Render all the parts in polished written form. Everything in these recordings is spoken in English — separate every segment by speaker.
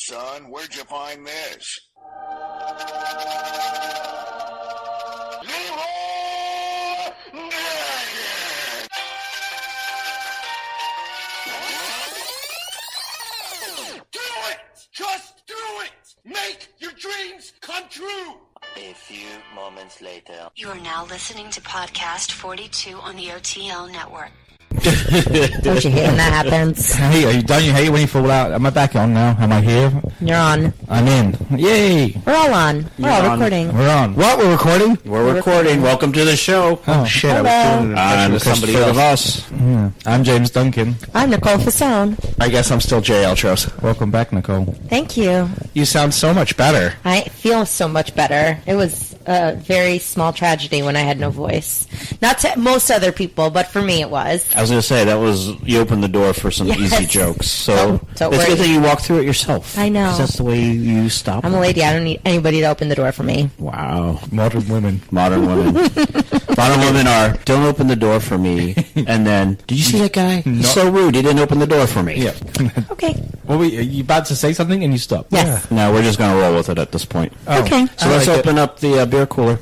Speaker 1: son. Where'd you find this?
Speaker 2: Do it! Just do it! Make your dreams come true!
Speaker 3: A few moments later.
Speaker 4: You are now listening to Podcast 42 on the OTL Network.
Speaker 5: Don't you hate when that happens?
Speaker 6: Hey, don't you hate when you fall out? Am I back on now? Am I here?
Speaker 5: You're on.
Speaker 6: I'm in. Yay!
Speaker 5: We're all on. We're all recording.
Speaker 6: We're on. What? We're recording?
Speaker 7: We're recording. Welcome to the show.
Speaker 6: Oh, shit.
Speaker 5: Hello.
Speaker 7: I was doing an impression of somebody
Speaker 6: Christopher De
Speaker 7: else.
Speaker 6: Voss. Yeah. I'm James Dunkin.
Speaker 5: I'm Nicole Fasone.
Speaker 7: I guess I'm still JL Tross.
Speaker 6: Welcome back, Nicole.
Speaker 5: Thank you.
Speaker 7: You sound so much better.
Speaker 5: I feel so much better. It was a very small tragedy when I had no voice. Not to most other people, but for me it was.
Speaker 7: I was going to say, that was, you opened the door for some
Speaker 5: Yes.
Speaker 7: easy jokes. So
Speaker 5: Don't
Speaker 7: it's
Speaker 5: worry.
Speaker 7: good that you walk through it yourself.
Speaker 5: I know.
Speaker 7: 'Cause that's the way you stop.
Speaker 5: I'm a lady. I don't need anybody to open the door for me.
Speaker 7: Wow.
Speaker 6: Modern women.
Speaker 7: Modern women. Modern women are, don't open the door for me. And then, did you see that guy? He's so rude. He didn't open the door for me.
Speaker 6: Yeah.
Speaker 5: Okay.
Speaker 6: Well, are you about to say something and you stop?
Speaker 5: Yes.
Speaker 7: No, we're just going to roll with it at this point.
Speaker 6: Oh.
Speaker 5: Okay.
Speaker 7: So let's open up the beer cooler.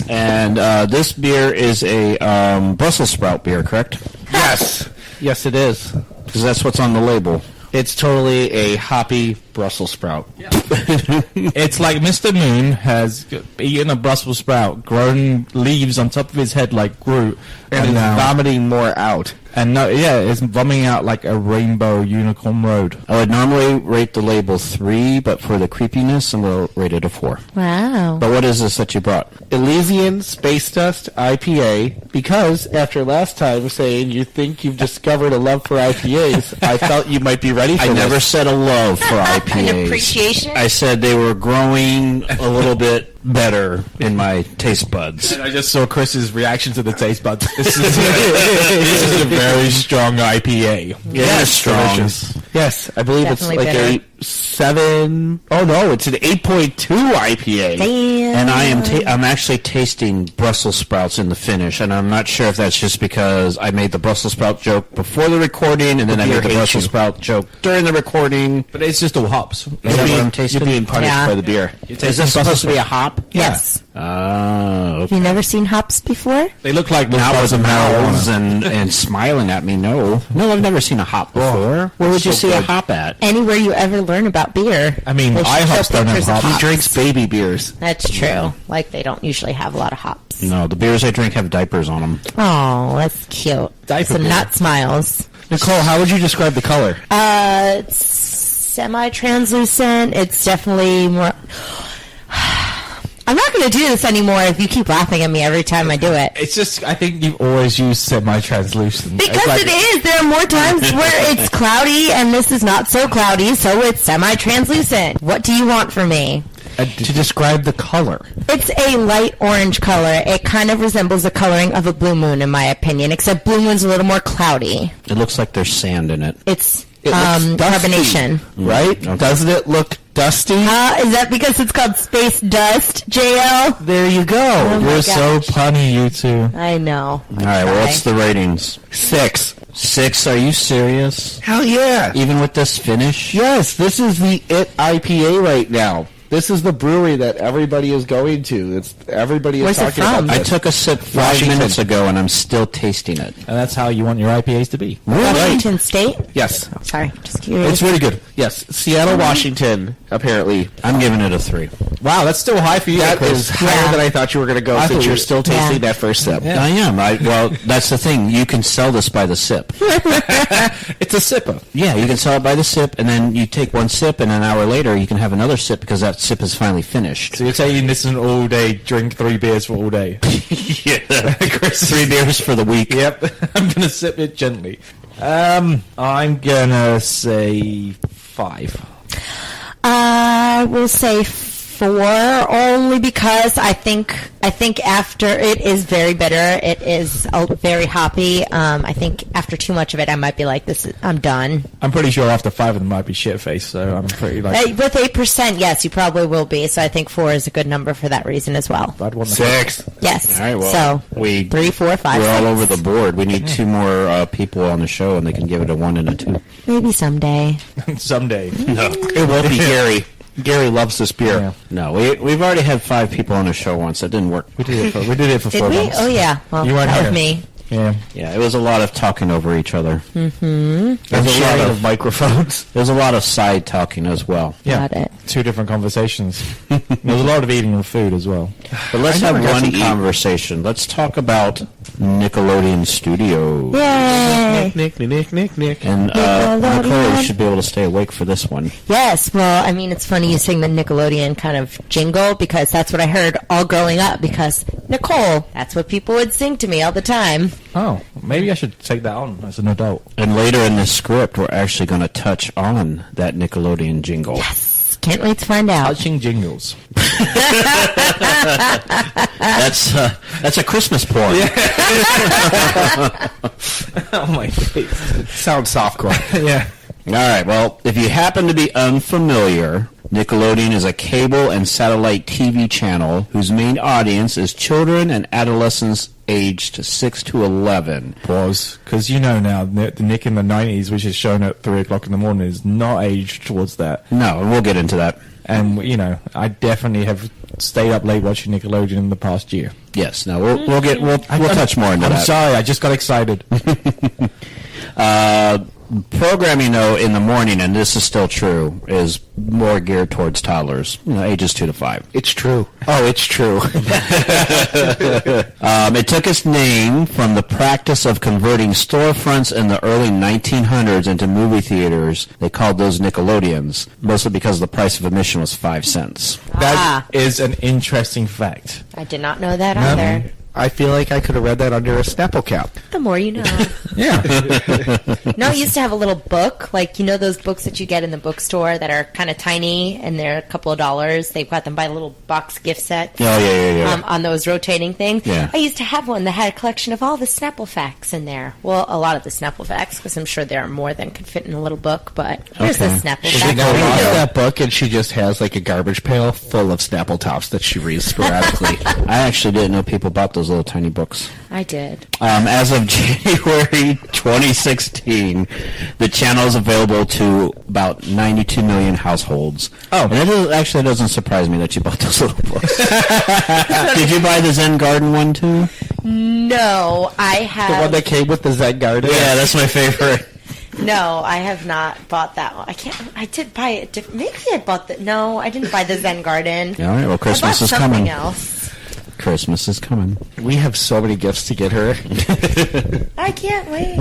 Speaker 7: And this beer is a Brussels sprout beer, correct?
Speaker 8: Yes. Yes, it is.
Speaker 7: Because that's what's on the label.
Speaker 8: It's totally a hoppy Brussels sprout.
Speaker 6: It's like Mr. Moon has eaten a Brussels sprout, grown leaves on top of his head like Groot,
Speaker 8: And is vomiting more out.
Speaker 6: And no, yeah, it's vomiting out like a rainbow unicorn road.
Speaker 7: I would normally rate the label 3, but for the creepiness, I'm going to rate it a 4.
Speaker 5: Wow.
Speaker 7: But what is this that you brought?
Speaker 8: Elysian Space Dust IPA, because after last time saying you think you've discovered a love for IPAs, I felt you might be ready for
Speaker 7: I
Speaker 8: this.
Speaker 7: never said a love for IPAs.
Speaker 5: An appreciation?
Speaker 7: I said they were growing a little bit better in my taste buds.
Speaker 6: I just saw Chris's reaction to the taste buds. This is a very strong IPA.
Speaker 7: Yeah, it's strong.
Speaker 6: Delicious.
Speaker 8: Yes, I believe
Speaker 5: Definitely
Speaker 8: it's like a 7... Oh, no, it's an 8.2 IPA.
Speaker 5: Damn.
Speaker 7: And I'm actually tasting Brussels sprouts in the finish, and I'm not sure if that's just because I made the Brussels sprout joke before the recording, and then I made the Brussels sprout joke during the recording.
Speaker 6: But it's just all hops.
Speaker 7: Is that what I'm tasting?
Speaker 8: You're being punished
Speaker 5: Yeah.
Speaker 8: by the beer.
Speaker 7: Is this supposed to be a hop?
Speaker 5: Yes.
Speaker 7: Okay.
Speaker 5: Have you never seen hops before?
Speaker 6: They look like
Speaker 7: Mouths and mouths
Speaker 6: marijuana.
Speaker 7: and smiling at me. No, I've never seen a hop before. Where would you see a hop at?
Speaker 5: Anywhere you ever learn about beer.
Speaker 6: I mean,
Speaker 5: they show
Speaker 6: IHOPs don't have
Speaker 5: pictures of
Speaker 6: hops.
Speaker 8: He
Speaker 5: hops.
Speaker 8: drinks baby beers.
Speaker 5: That's true. Like, they don't usually have a lot of hops.
Speaker 7: No, the beers I drink have diapers on them.
Speaker 5: Oh, that's cute.
Speaker 6: Diaper
Speaker 5: Some
Speaker 6: beer.
Speaker 5: nut smiles.
Speaker 8: Nicole, how would you describe the color?
Speaker 5: It's semi-translucent. It's definitely more... I'm not going to do this anymore if you keep laughing at me every time I do it.
Speaker 6: It's just, I think you've always used semi-translucent.
Speaker 5: Because
Speaker 6: It's like-
Speaker 5: it is. There are more times where it's cloudy and this is not so cloudy, so it's semi-translucent. What do you want from me?
Speaker 8: To describe the color.
Speaker 5: It's a light orange color. It kind of resembles the coloring of a blue moon, in my opinion, except blue moon's a little more cloudy.
Speaker 7: It looks like there's sand in it.
Speaker 5: It's
Speaker 8: It looks dusty,
Speaker 5: carbonation.
Speaker 8: right?
Speaker 7: Okay.
Speaker 8: Doesn't it look dusty?
Speaker 5: Is that because it's called Space Dust, JL?
Speaker 8: There you go.
Speaker 5: Oh my
Speaker 6: You're so
Speaker 5: gosh.
Speaker 6: punny, you two.
Speaker 5: I know.
Speaker 7: All right, well, what's the ratings?
Speaker 8: 6.
Speaker 7: 6? Are you serious?
Speaker 8: Hell yeah.
Speaker 7: Even with this finish?
Speaker 8: Yes, this is the IT IPA right now. This is the brewery that everybody is going to. Everybody is
Speaker 5: Where's it
Speaker 8: talking about
Speaker 5: from?
Speaker 8: this.
Speaker 7: I took a sip 5
Speaker 8: Washington.
Speaker 7: minutes ago, and I'm still tasting it.
Speaker 6: And that's how you want your IPAs to be.
Speaker 5: Washington State?
Speaker 8: Yes.
Speaker 5: Sorry, just curious.
Speaker 8: It's really good. Yes. Seattle, Washington, apparently.
Speaker 7: I'm giving it a 3.
Speaker 6: Wow, that's still high for you,
Speaker 8: That
Speaker 6: Chris.
Speaker 8: is higher
Speaker 5: Yeah.
Speaker 8: than I thought you were going to go
Speaker 6: I
Speaker 8: since
Speaker 6: thought
Speaker 8: you're
Speaker 6: you-
Speaker 8: still tasting
Speaker 5: Yeah.
Speaker 8: that first sip.
Speaker 6: Yeah.
Speaker 7: I am. Well, that's the thing. You can sell this by the sip.
Speaker 6: It's a sipper.
Speaker 7: Yeah, you can sell it by the sip, and then you take one sip, and an hour later you can have another sip because that sip is finally finished.
Speaker 6: So you're saying this is an all-day, drink 3 beers for all day.
Speaker 7: Yeah, Chris, 3 beers for the week.
Speaker 6: Yep, I'm going to sip it gently. I'm going to say 5.
Speaker 5: I will say 4, only because I think after it is very bitter. It is very hoppy. I think after too much of it, I might be like, I'm done.
Speaker 6: I'm pretty sure after 5 of them might be shit-faced, so I'm pretty like...
Speaker 5: With 8%, yes, you probably will be. So I think 4 is a good number for that reason as well.
Speaker 6: I'd want
Speaker 7: 6.
Speaker 5: Yes.
Speaker 7: All right, well,
Speaker 5: so 3, 4, 5,
Speaker 7: we're
Speaker 5: 6.
Speaker 7: all over the board. We need 2 more people on the show, and they can give it a 1 and a 2.
Speaker 5: Maybe someday.
Speaker 6: Someday.
Speaker 7: No, it won't be Gary. Gary loves this beer. Yeah. No, we've already had 5 people on the show once. That didn't work.
Speaker 6: We did it for 4 months.
Speaker 5: Oh, yeah. Well,
Speaker 6: you weren't
Speaker 5: that
Speaker 6: here.
Speaker 5: was me.
Speaker 6: Yeah.
Speaker 7: Yeah, it was a lot of talking over each other.
Speaker 5: Mm-hmm.
Speaker 7: There's a lot of
Speaker 6: microphones.
Speaker 7: There's a lot of side talking as well.
Speaker 6: Yeah.
Speaker 5: Got it.
Speaker 6: 2 different conversations. There's a lot of eating of food as well.
Speaker 7: But let's have one conversation. Let's talk about Nickelodeon Studios.
Speaker 5: Yay!
Speaker 8: Nick.
Speaker 7: And Nicole, you should be able to stay awake for this one.
Speaker 5: Yes, well, I mean, it's funny you sing the Nickelodeon kind of jingle because that's what I heard all growing up because, Nicole, that's what people would sing to me all the time.
Speaker 6: Oh, maybe I should take that on as an adult.
Speaker 7: And later in this script, we're actually going to touch on that Nickelodeon jingle.
Speaker 5: Yes, can't wait to find out.
Speaker 6: Touching jingles.
Speaker 7: That's a Christmas porn.
Speaker 6: Oh, my face.
Speaker 8: Sounds softcore.
Speaker 6: Yeah.
Speaker 7: All right, well, if you happen to be unfamiliar, Nickelodeon is a cable and satellite TV channel whose main audience is children and adolescents aged 6 to 11.
Speaker 6: Pause. Because you know now, the Nick in the 90s, which is shown at 3 o'clock in the morning, is not aged towards that.
Speaker 7: No, and we'll get into that.
Speaker 6: And, you know, I definitely have stayed up late watching Nickelodeon in the past year.
Speaker 7: Yes, no, we'll touch more into that.
Speaker 6: I'm sorry, I just got excited.
Speaker 7: Programming, though, in the morning, and this is still true, is more geared towards toddlers, ages 2 to 5.
Speaker 8: It's true. Oh, it's true.
Speaker 7: It took its name from the practice of converting storefronts in the early 1900s into movie theaters. They called those Nickelodeons, mostly because the price of admission was 5 cents.
Speaker 6: That is an interesting fact.
Speaker 5: I did not know that either.
Speaker 8: I feel like I could have read that under a Snapple cap.
Speaker 5: The more you know.
Speaker 6: Yeah.
Speaker 5: No, I used to have a little book, like, you know those books that you get in the bookstore that are kind of tiny and they're a couple of dollars? They've got them by little box gift sets.
Speaker 7: Oh, yeah.
Speaker 5: On those rotating things.
Speaker 7: Yeah.
Speaker 5: I used to have one that had a collection of all the Snapple facts in there. Well, a lot of the Snapple facts, because I'm sure there are more than could fit in a little book, but here's the Snapple
Speaker 8: She
Speaker 5: fact.
Speaker 8: now reads that book and she just has like a garbage pail full of Snapple tops that she reads sporadically.
Speaker 7: I actually didn't know people bought those little tiny books.
Speaker 5: I did.
Speaker 7: As of January 2016, the channel is available to about 92 million households.
Speaker 6: Oh.
Speaker 7: And it doesn't surprise me that you bought those little books. Did you buy the Zen Garden one, too?
Speaker 5: No, I have.
Speaker 8: The one that came with the Zen Garden?
Speaker 7: Yeah, that's my favorite.
Speaker 5: No, I have not bought that one. I did buy it. Maybe I bought the. No, I didn't buy the Zen Garden.
Speaker 7: All right, well, Christmas is coming.
Speaker 5: Something else.
Speaker 7: Christmas is coming.
Speaker 8: We have so many gifts to get her.
Speaker 5: I can't wait.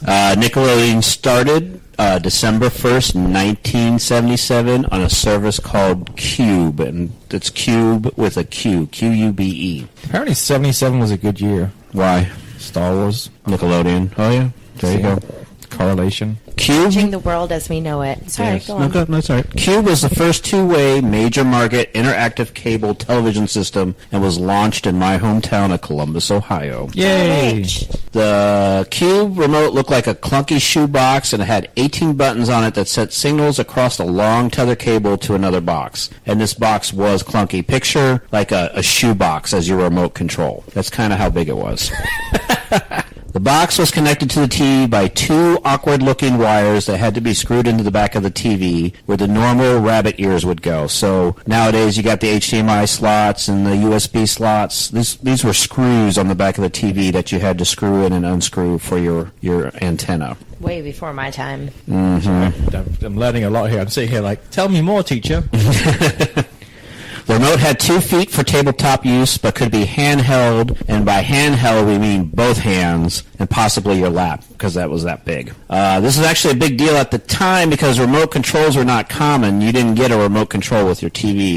Speaker 7: Nickelodeon started December 1st, 1977 on a service called Cube, and it's Cube with a Q, Q-U-B-E.
Speaker 6: Apparently 77 was a good year.
Speaker 7: Why?
Speaker 6: Star Wars.
Speaker 7: Nickelodeon. Oh, yeah. There you go.
Speaker 6: Correlation.
Speaker 7: Cube?
Speaker 5: Changing the world as we know it. Sorry, go on.
Speaker 7: No, that's all right. Cube was the first two-way major market interactive cable television system and was launched in my hometown of Columbus, Ohio.
Speaker 6: Yay!
Speaker 7: The Cube remote looked like a clunky shoebox and it had 18 buttons on it that sent signals across a long tether cable to another box. And this box was clunky. Picture like a shoebox as your remote control. That's kind of how big it was. The box was connected to the TV by two awkward-looking wires that had to be screwed into the back of the TV where the normal rabbit ears would go. So nowadays you got the HDMI slots and the USB slots. These were screws on the back of the TV that you had to screw in and unscrew for your antenna.
Speaker 5: Way before my time.
Speaker 6: Mm-hmm. I'm learning a lot here. I'm sitting here like, tell me more, teacher.
Speaker 7: The The remote had 2 feet for tabletop use, but could be handheld, and by handheld we mean both hands and possibly your lap, because that was that big. This is actually a big deal at the time because remote controls were not common. You didn't get a remote control with your TV.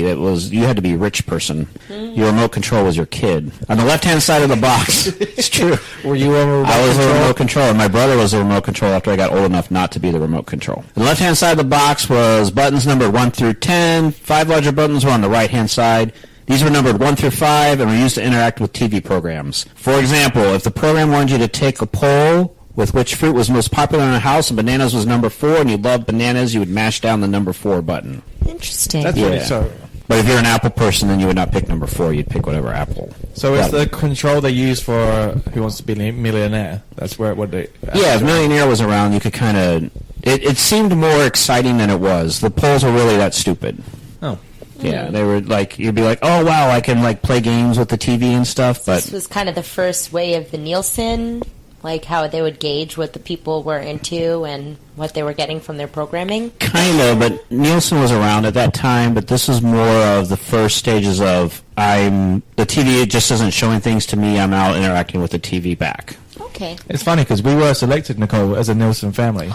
Speaker 7: You had to be a rich person. Your remote control was your kid. On the left-hand side of the box, it's true.
Speaker 8: Were you a remote
Speaker 7: I was
Speaker 8: control?
Speaker 7: a remote control, and my brother was a remote control after I got old enough not to be the remote control. On the left-hand side of the box was buttons numbered 1 through 10. 5 larger buttons were on the right-hand side. These were numbered 1 through 5 and were used to interact with TV programs. For example, if the program wanted you to take a poll with which fruit was most popular in the house and bananas was number 4 and you loved bananas, you would mash down the number 4 button.
Speaker 5: Interesting.
Speaker 8: That's
Speaker 7: Yeah.
Speaker 8: really so.
Speaker 7: But if you're an Apple person, then you would not pick number 4. You'd pick whatever Apple.
Speaker 6: So it's the control they use for Who Wants to Be a Millionaire. That's what they...
Speaker 7: Yeah, if Millionaire was around, you could kind of... It seemed more exciting than it was. The polls were really that stupid.
Speaker 6: Oh.
Speaker 7: Yeah, they were like, you'd be like, oh wow, I can like play games with the TV and stuff, but
Speaker 5: This was kind of the first way of the Nielsen, like how they would gauge what the people were into and what they were getting from their programming.
Speaker 7: kind of, but Nielsen was around at that time, but this is more of the first stages of the TV just isn't showing things to me, I'm out interacting with the TV back.
Speaker 5: Okay.
Speaker 6: It's funny because we were selected, Nicole, as a Nielsen family.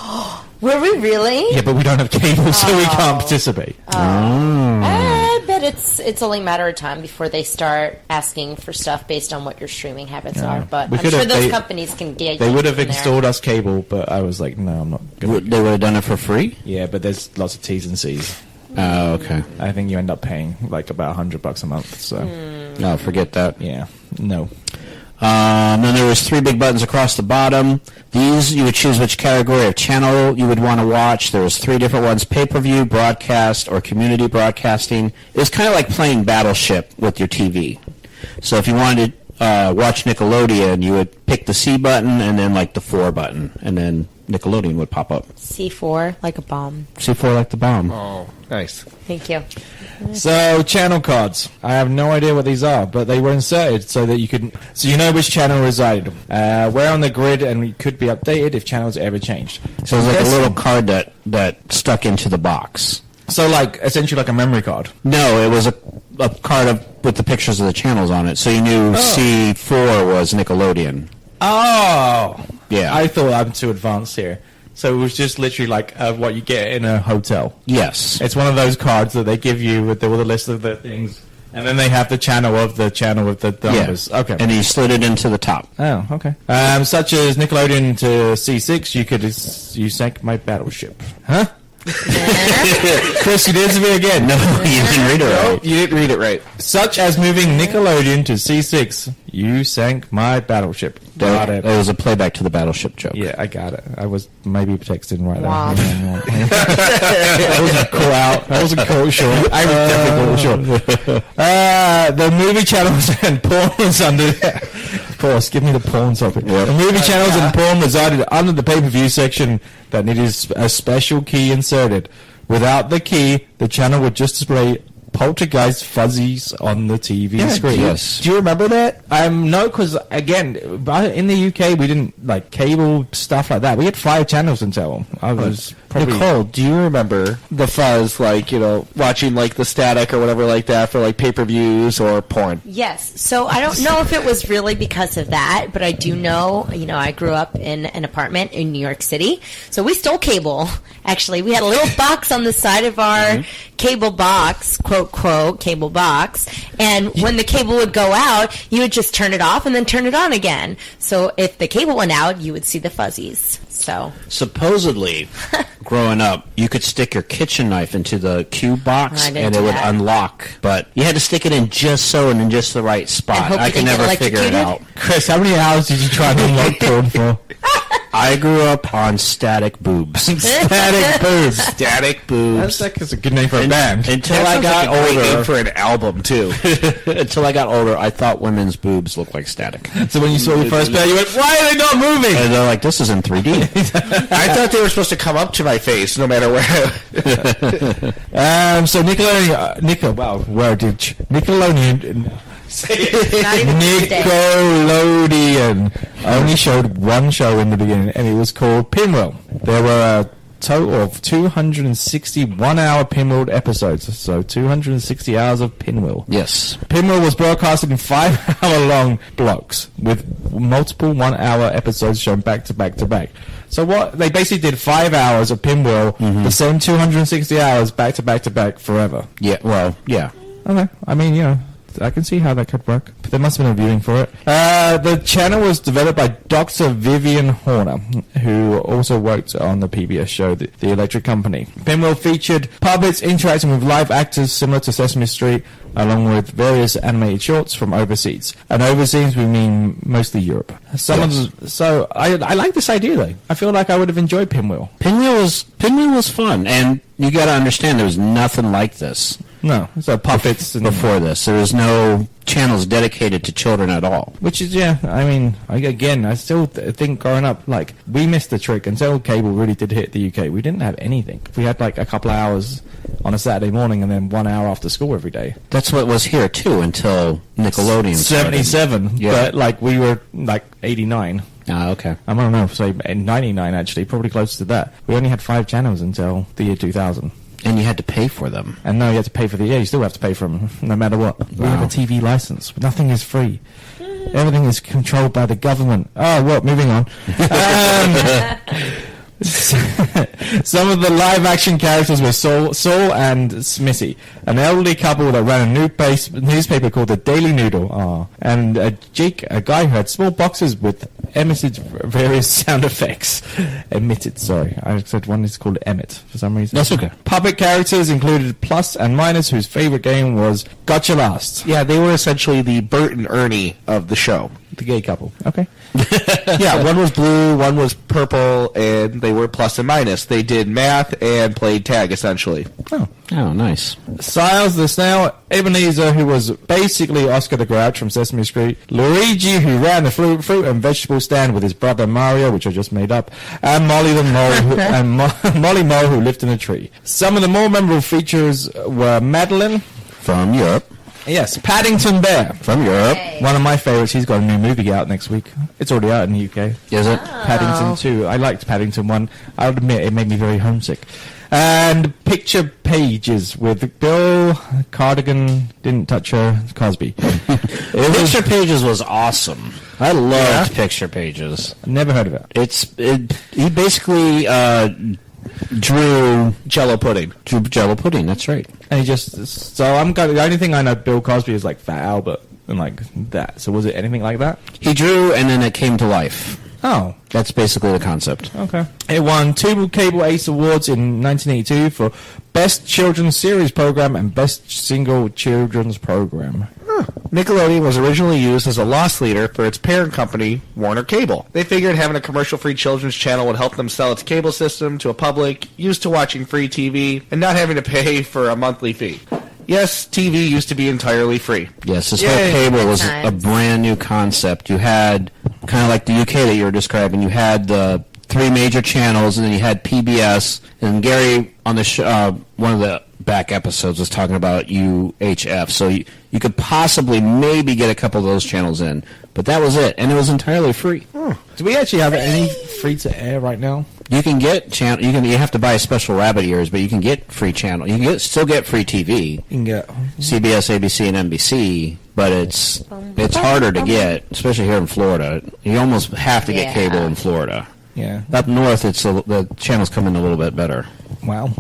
Speaker 5: Were we really?
Speaker 6: Yeah, but we don't have cable, so we can't participate.
Speaker 5: I bet it's only a matter of time before they start asking for stuff based on what your streaming habits are. But
Speaker 6: We
Speaker 5: I'm
Speaker 6: could
Speaker 5: sure
Speaker 6: have-
Speaker 5: those
Speaker 6: they-
Speaker 5: companies can get
Speaker 6: They would have
Speaker 5: from there.
Speaker 6: installed us cable, but I was like, no, I'm not going to.
Speaker 7: They would have done it for free?
Speaker 6: Yeah, but there's lots of T's and C's.
Speaker 7: Oh, okay.
Speaker 6: I think you end up paying like about $100 a month, so
Speaker 7: No, forget that.
Speaker 6: yeah, no.
Speaker 7: Then there was 3 big buttons across the bottom. These, you would choose which category of channel you would want to watch. There was 3 different ones: pay-per-view, broadcast, or community broadcasting. It was kind of like playing Battleship with your TV. So if you wanted to watch Nickelodeon, you would pick the C button and then like the 4 button, and then Nickelodeon would pop up.
Speaker 5: C4, like a bomb.
Speaker 7: C4 like the bomb.
Speaker 8: Oh, nice.
Speaker 5: Thank you.
Speaker 6: So channel cards. I have no idea what these are, but they were inserted so that you could, so you know which channel resided, where on the grid, and it could be updated if channels ever changed.
Speaker 7: So it was like
Speaker 6: Yes.
Speaker 7: a little card that stuck into the box.
Speaker 6: So like essentially like a memory card.
Speaker 7: No, it was a card with the pictures of the channels on it, so you knew C4 was Nickelodeon.
Speaker 6: Oh,
Speaker 7: Yeah.
Speaker 6: I thought I'm too advanced here. So it was just literally like what you get in a hotel.
Speaker 7: Yes.
Speaker 6: It's one of those cards that they give you with the list of the things, and then they have the channel with the numbers.
Speaker 7: Yeah.
Speaker 6: Okay.
Speaker 7: And you slid it into the top.
Speaker 6: Oh, okay. Such as Nickelodeon to C6, you sank my battleship. Huh? Chris, you did it to me again.
Speaker 7: No, you didn't read it right.
Speaker 8: You didn't read it right.
Speaker 6: Such as moving Nickelodeon to C6, you sank my battleship. Got
Speaker 7: It
Speaker 6: it.
Speaker 7: was a playback to the Battleship joke.
Speaker 6: Yeah, I got it. I was maybe texting right
Speaker 5: Wow.
Speaker 6: there. I wasn't caught out. I wasn't caught short. I was definitely caught short. The movie channels and porn was under there. Pause. Give me the porn topic.
Speaker 7: Yep.
Speaker 6: The movie channels and porn resided under the pay-per-view section that needed a special key inserted. Without the key, the channel would just display poltergeist fuzzies on the TV screen.
Speaker 7: Yes.
Speaker 6: Do you remember that? No, because again, in the UK we didn't like cable stuff like that. We had 5 channels until I was probably.
Speaker 8: Nicole, do you remember the fuzz, like, watching like the static or whatever like that for like pay-per-views or porn?
Speaker 5: Yes. So I don't know if it was really because of that, but I do know, I grew up in an apartment in New York City. So we stole cable. Actually, we had a little box on the side of our cable box, quote, quote, cable box. And when the cable would go out, you would just turn it off and then turn it on again. So if the cable went out, you would see the fuzzies. So
Speaker 7: Supposedly, growing up, you could stick your kitchen knife into the cube box
Speaker 5: I didn't
Speaker 7: and it
Speaker 5: do
Speaker 7: would
Speaker 5: that.
Speaker 7: unlock. But you had to stick it in just so and in just the right spot.
Speaker 5: hope
Speaker 7: I
Speaker 5: you
Speaker 7: could
Speaker 5: didn't get
Speaker 7: never figure it out.
Speaker 5: electrocuted?
Speaker 6: Chris, how many hours did you try to unlock porn for?
Speaker 7: I grew up on static boobs.
Speaker 6: Static boobs.
Speaker 7: Static boobs.
Speaker 6: That's a good name for a band.
Speaker 7: Until I got older,
Speaker 8: for an album too.
Speaker 7: until I got older, I thought women's boobs looked like static.
Speaker 6: So when you saw your first pair, you went, "Why are they not moving?"
Speaker 7: And they're like, this is in 3D.
Speaker 8: I thought they were supposed to come up to my face no matter where.
Speaker 6: So Nickelodeon, Nickelodeon,
Speaker 5: not even today.
Speaker 6: Nickelodeon only showed one show in the beginning, and it was called Pinwheel. There were total of 260 one-hour Pinwheel episodes. So 260 hours of Pinwheel.
Speaker 7: Yes.
Speaker 6: Pinwheel was broadcasted in 5-hour-long blocks with multiple one-hour episodes shown back to back to back. So what they basically did 5 hours of Pinwheel, the same 260 hours back to back to back forever.
Speaker 7: Yeah, well, yeah.
Speaker 6: Okay, I mean, you know, I can see how that could work. But there must have been a viewing for it. The channel was developed by Dr. Vivian Horner, who also worked on the PBS show, The Electric Company. Pinwheel featured puppets interacting with live actors similar to Sesame Street, along with various animated shorts from overseas. And overseas, we mean mostly Europe. So I like this idea, though. I feel like I would have enjoyed Pinwheel.
Speaker 7: Pinwheel was fun, and you got to understand there was nothing like this.
Speaker 6: No, so puppets
Speaker 7: before this. There was no channels dedicated to children at all.
Speaker 6: Which is, yeah, I mean, I still think growing up, like, we missed the trick until cable really did hit the UK. We didn't have anything. We had, like, a couple of hours on a Saturday morning and then 1 hour after school every day.
Speaker 7: That's what was here, too, until Nickelodeon started.
Speaker 6: 77,
Speaker 7: yeah.
Speaker 6: But, like, we were, like, 89.
Speaker 7: Ah, okay.
Speaker 6: I don't know, say 99, actually, probably close to that. We only had 5 channels until the year 2000.
Speaker 7: And you had to pay for them.
Speaker 6: And no, you had to pay for you still have to pay for them, no matter what. Wow. We have a TV license. Nothing is free. Everything is controlled by the government. Oh, well, moving on. Some of the live-action characters were Saul and Smitty, an elderly couple that ran a newspaper called the Daily Noodle, and Jake, a guy who had small boxes with emitted various sound effects. Sorry. I said one is called Emmett for some reason.
Speaker 7: That's okay.
Speaker 6: Puppet characters included Plus and Minus, whose favorite game was Gotcha Last.
Speaker 8: Yeah, they were essentially the Bert and Ernie of the show.
Speaker 6: The gay couple. Okay.
Speaker 8: Yeah, one was blue, one was purple, and they were plus and minus. They did math and played tag, essentially.
Speaker 7: Oh, nice.
Speaker 6: Siles the Snail, Ebenezer, who was basically Oscar the Grouch from Sesame Street, Luigi, who ran the fruit and vegetable stand with his brother Mario, which I just made up, and Molly the Mole, Molly Mole, who lived in a tree. Some of the more memorable features were Madeline
Speaker 7: from Europe.
Speaker 6: Yes, Paddington Bear
Speaker 7: from Europe.
Speaker 6: One of my favorites. He's got a new movie out next week. It's already out in the UK.
Speaker 7: Is it?
Speaker 6: Paddington 2. I liked Paddington 1. I'll admit it made me very homesick. And Picture Pages with Bill Cardigan, didn't touch her, Cosby.
Speaker 7: Picture Pages was awesome. I loved Picture Pages.
Speaker 6: Never heard of it.
Speaker 7: He basically drew
Speaker 8: Jello pudding.
Speaker 7: That's right.
Speaker 6: And the only thing I know Bill Cosby is like Fat Albert and like that. So was it anything like that?
Speaker 7: He drew and then it came to life.
Speaker 6: Oh.
Speaker 7: That's basically the concept.
Speaker 6: Okay. It won 2 Cable Ace Awards in 1982 for Best Children's Series Program and Best Single Children's Program.
Speaker 8: Nickelodeon was originally used as a loss leader for its parent company, Warner Cable. They figured having a commercial-free children's channel would help them sell its cable system to a public used to watching free TV and not having to pay for a monthly fee. Yes, TV used to be entirely free.
Speaker 7: Yes, this whole cable was a brand new concept. You had, kind of like the UK that you were describing, you had the 3 major channels, and then you had PBS, and Gary on the show, one of the back episodes was talking about UHF, so you could possibly maybe get a couple of those channels in, but that was it, and it was entirely free.
Speaker 6: Do we actually have any free to air right now?
Speaker 7: You can get channel. You have to buy special rabbit ears, but you can get free channel. You can still get free TV. You
Speaker 6: can get
Speaker 7: CBS, ABC, and NBC, but it's harder to get, especially here in Florida. You almost have to get cable in Florida.
Speaker 6: Yeah.
Speaker 7: Up north, the channels come in a little bit better.
Speaker 6: Wow.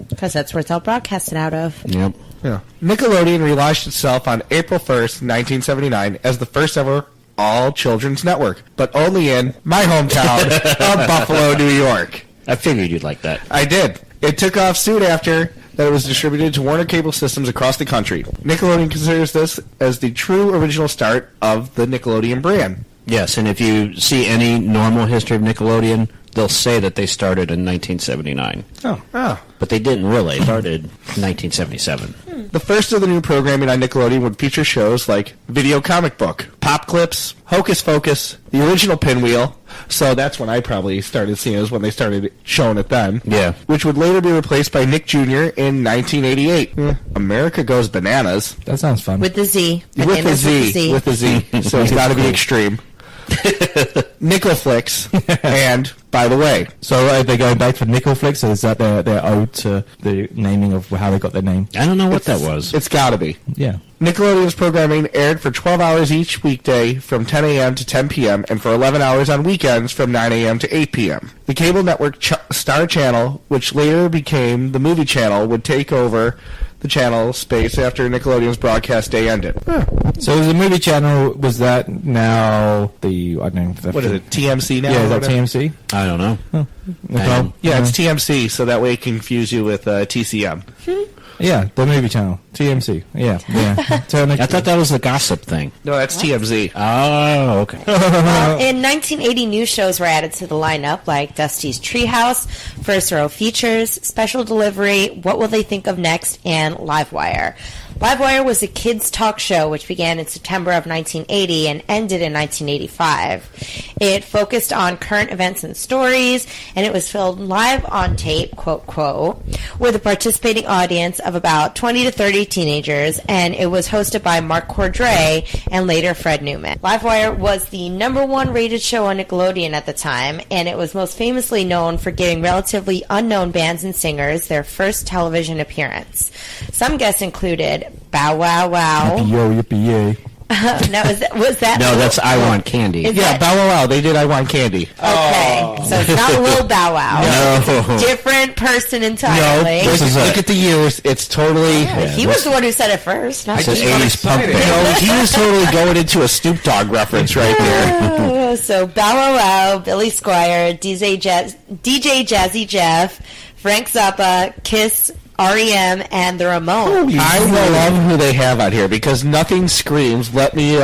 Speaker 5: Because that's where it's all broadcasted out of.
Speaker 7: Yep.
Speaker 8: Yeah. Nickelodeon relaunched itself on April 1st, 1979 as the first ever all-children's network, but only in my hometown of Buffalo, New York.
Speaker 7: I figured you'd like that.
Speaker 8: I did. It took off soon after that it was distributed to Warner Cable Systems across the country. Nickelodeon considers this as the true original start of the Nickelodeon brand.
Speaker 7: Yes, and if you see any normal history of Nickelodeon, they'll say that they started in 1979.
Speaker 8: Oh.
Speaker 7: But they didn't really. They started in 1977.
Speaker 8: The first of the new programming on Nickelodeon would feature shows like Video Comic Book, Pop Clips, Hocus Pocus, the original Pinwheel. So that's when I probably started seeing it, was when they started showing it then.
Speaker 7: Yeah.
Speaker 8: Which would later be replaced by Nick Jr. in 1988. America Goes Bananas.
Speaker 6: That sounds fun.
Speaker 5: With the Z.
Speaker 8: With the Z. So it's got to be extreme. Nickelflix, and by the way,
Speaker 6: So are they going back for Nickelflix, or is that their ode to the naming of how they got their name?
Speaker 7: I don't know what that was.
Speaker 8: it's gotta be.
Speaker 6: Yeah.
Speaker 8: Nickelodeon's programming aired for 12 hours each weekday from 10 a.m. to 10 p.m. and for 11 hours on weekends from 9 a.m. to 8 p.m. The cable network Star Channel, which later became the Movie Channel, would take over the channel space after Nickelodeon's broadcast day ended.
Speaker 6: So the movie channel, was that now the, I don't know.
Speaker 8: What is it, TMC now?
Speaker 6: Yeah, is
Speaker 8: or
Speaker 6: that
Speaker 8: whatever?
Speaker 6: TMC?
Speaker 7: I don't know.
Speaker 6: Nicole?
Speaker 8: Yeah, it's TMC, so that way it can confuse you with TCM.
Speaker 6: Yeah, the movie channel. TMC. Yeah, yeah.
Speaker 7: I thought that was the gossip thing.
Speaker 8: No, that's TMZ.
Speaker 7: Oh, okay.
Speaker 5: In 1980, new shows were added to the lineup, like Dusty's Treehouse, First Row Features, Special Delivery, What Will They Think of Next, and Livewire. Livewire was a kids' talk show which began in September of 1980 and ended in 1985. It focused on current events and stories, and it was filmed live on tape, quote, quote, with a participating audience of about 20 to 30 teenagers, and it was hosted by Mark Cordray and later Fred Newman. Livewire was the #1 rated show on Nickelodeon at the time, and it was most famously known for giving relatively unknown bands and singers their first television appearance. Some guests included Bow Wow Wow.
Speaker 6: Yo, yippee yay.
Speaker 5: No, was that?
Speaker 7: No, that's I Want Candy.
Speaker 5: Is
Speaker 8: Yeah,
Speaker 5: that-
Speaker 8: Bow Wow Wow. They did I Want Candy.
Speaker 5: Okay, so it's not Lil Bow Wow.
Speaker 7: No.
Speaker 5: Different person
Speaker 8: No,
Speaker 5: entirely.
Speaker 8: look at the years. It's totally...
Speaker 5: He was the one who said it first. Not
Speaker 7: It's an
Speaker 5: you.
Speaker 7: 80s punk band.
Speaker 8: No, he was totally going into a Snoop Dogg reference right there.
Speaker 5: So Bow Wow Wow, Billy Squier, DJ Jazzy Jeff, Frank Zappa, Kiss, REM, and the Ramones.
Speaker 8: I love who they have out here because nothing screams, let me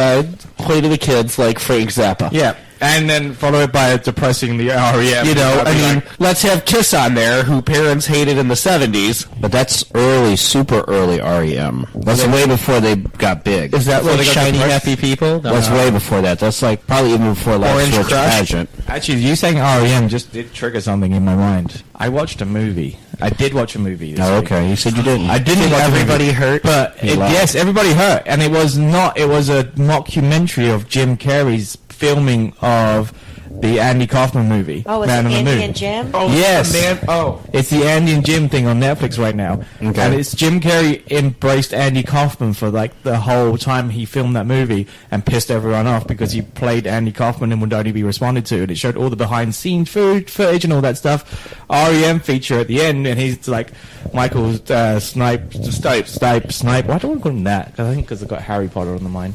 Speaker 8: play to the kids like Frank Zappa.
Speaker 6: Yeah, and then follow it by depressing the REM.
Speaker 8: You know,
Speaker 6: That'd be
Speaker 8: I mean,
Speaker 6: like-
Speaker 8: let's have Kiss on there, who parents hated in the 70s.
Speaker 7: But that's early, super early REM. That's way before they got big.
Speaker 8: Is that like
Speaker 6: they got
Speaker 8: Shiny
Speaker 6: depressed?
Speaker 8: Happy People?
Speaker 7: That's way before that. That's like probably even before Last
Speaker 8: Orange
Speaker 7: Switch
Speaker 8: Crush?
Speaker 7: Pageant.
Speaker 6: Actually, you saying REM just did trigger something in my mind. I watched a movie. I did watch a movie this
Speaker 7: Oh,
Speaker 6: week.
Speaker 7: okay. You said you didn't.
Speaker 6: I didn't watch
Speaker 8: Everybody
Speaker 6: a movie,
Speaker 8: Hurt?
Speaker 6: but
Speaker 7: You lied.
Speaker 6: yes, Everybody Hurt, and it was not. It was a mockumentary of Jim Carrey's filming of the Andy Kaufman movie.
Speaker 5: Oh, was
Speaker 6: Man
Speaker 5: it
Speaker 6: on the
Speaker 5: Andy
Speaker 6: Moon.
Speaker 5: and Jim?
Speaker 8: Oh,
Speaker 6: Yes.
Speaker 8: man. Oh.
Speaker 6: It's the Andy and Jim thing on Netflix right now.
Speaker 7: Okay.
Speaker 6: And it's Jim Carrey embraced Andy Kaufman for like the whole time he filmed that movie and pissed everyone off because he played Andy Kaufman and would only be responded to. And it showed all the behind the scenes footage and all that stuff. REM feature at the end, and he's like Michael Snipe. Why do I call him that? I think because I've got Harry Potter on the mind.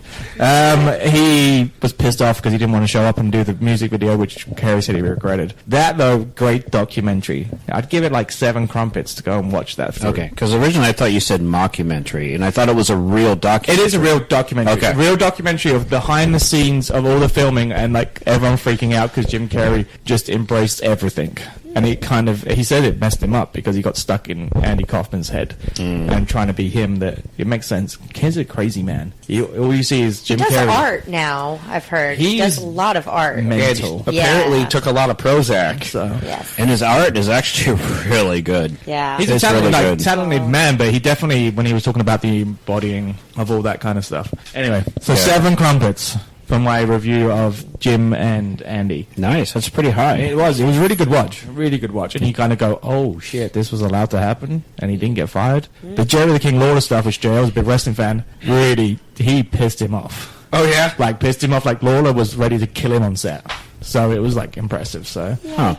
Speaker 6: He was pissed off because he didn't want to show up and do the music video, which Carrey said he regretted. That, though, great documentary. I'd give it like 7 crumpets to go and watch that through.
Speaker 7: Okay, because originally I thought you said mockumentary, and I thought it was a real
Speaker 6: It
Speaker 7: documentary.
Speaker 6: is a real documentary.
Speaker 7: Okay.
Speaker 6: A real documentary of behind the scenes of all the filming and like everyone freaking out because Jim Carrey just embraced everything. And he said it messed him up because he got stuck in Andy Kaufman's head and trying to be him. That it makes sense. He's a crazy man. All you see is Jim
Speaker 5: He does
Speaker 6: Carrey.
Speaker 5: art now, I've heard. He
Speaker 6: He's
Speaker 5: does a lot of art.
Speaker 6: mental.
Speaker 8: And apparently
Speaker 5: Yeah.
Speaker 8: took a lot of Prozac.
Speaker 6: So.
Speaker 5: Yes.
Speaker 7: And his art is actually really good.
Speaker 5: Yeah.
Speaker 6: He's a
Speaker 7: It's
Speaker 6: talented,
Speaker 7: really good.
Speaker 6: talented man, but he definitely, when he was talking about the embodying of all that kind of stuff. Anyway, so
Speaker 7: Yeah.
Speaker 6: 7 crumpets for my review of Jim and Andy.
Speaker 7: Nice. That's pretty high.
Speaker 6: It was a really good watch, really good watch. And you kind of go, oh shit, this was allowed to happen, and he didn't get fired. The Jerry the King Lawler stuff, which JL was a big wrestling fan, really, he pissed him off.
Speaker 8: Oh, yeah?
Speaker 6: Like, pissed him off, like Lawler was ready to kill him on set. So it was, like, impressive, so.
Speaker 7: Huh.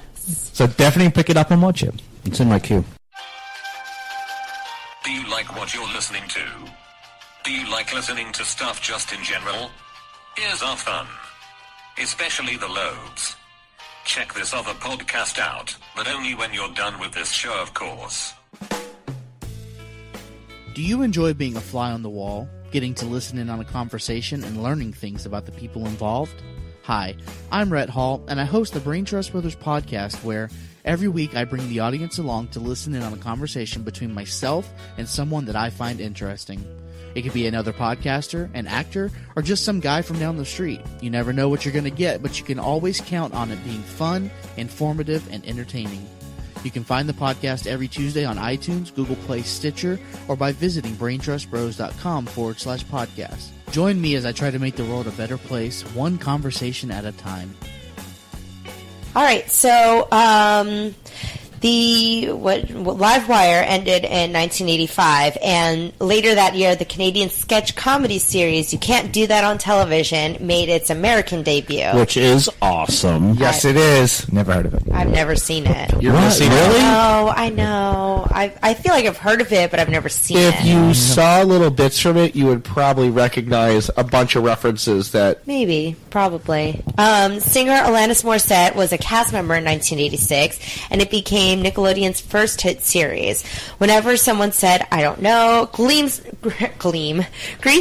Speaker 6: So definitely pick it up and watch it.
Speaker 7: It's in my queue.
Speaker 9: Do you like what you're listening to? Do you like listening to stuff just in general? Ears are fun. Especially the lobes. Check this other podcast out, but only when you're done with this show, of course.
Speaker 10: Do you enjoy being a fly on the wall, getting to listen in on a conversation and learning things about the people involved? Hi, I'm Rhett Hall, and I host the Brain Trust Brothers podcast, where every week I bring the audience along to listen in on a conversation between myself and someone that I find interesting. It could be another podcaster, an actor, or just some guy from down the street. You never know what you're going to get, but you can always count on it being fun, informative, and entertaining. You can find the podcast every Tuesday on iTunes, Google Play, Stitcher, or by visiting braintrustbros.com/podcast. Join me as I try to make the world a better place, one conversation at a time.
Speaker 5: All right, so the Livewire ended in 1985, and later that year, the Canadian sketch comedy series "You Can't Do That on Television" made its American debut.
Speaker 7: Which is awesome.
Speaker 8: Yes, it is.
Speaker 6: Never heard of it.
Speaker 5: I've never seen it.
Speaker 8: You're missing
Speaker 7: Really?
Speaker 5: Oh, I know. I feel like I've heard of it, but I've never seen it.
Speaker 8: If you saw little bits from it, you would probably recognize a bunch of references that...
Speaker 5: Maybe, probably. Singer Alanis Morissette was a cast member in 1986, and it became Nickelodeon's first hit series. Whenever someone said, "I don't know," green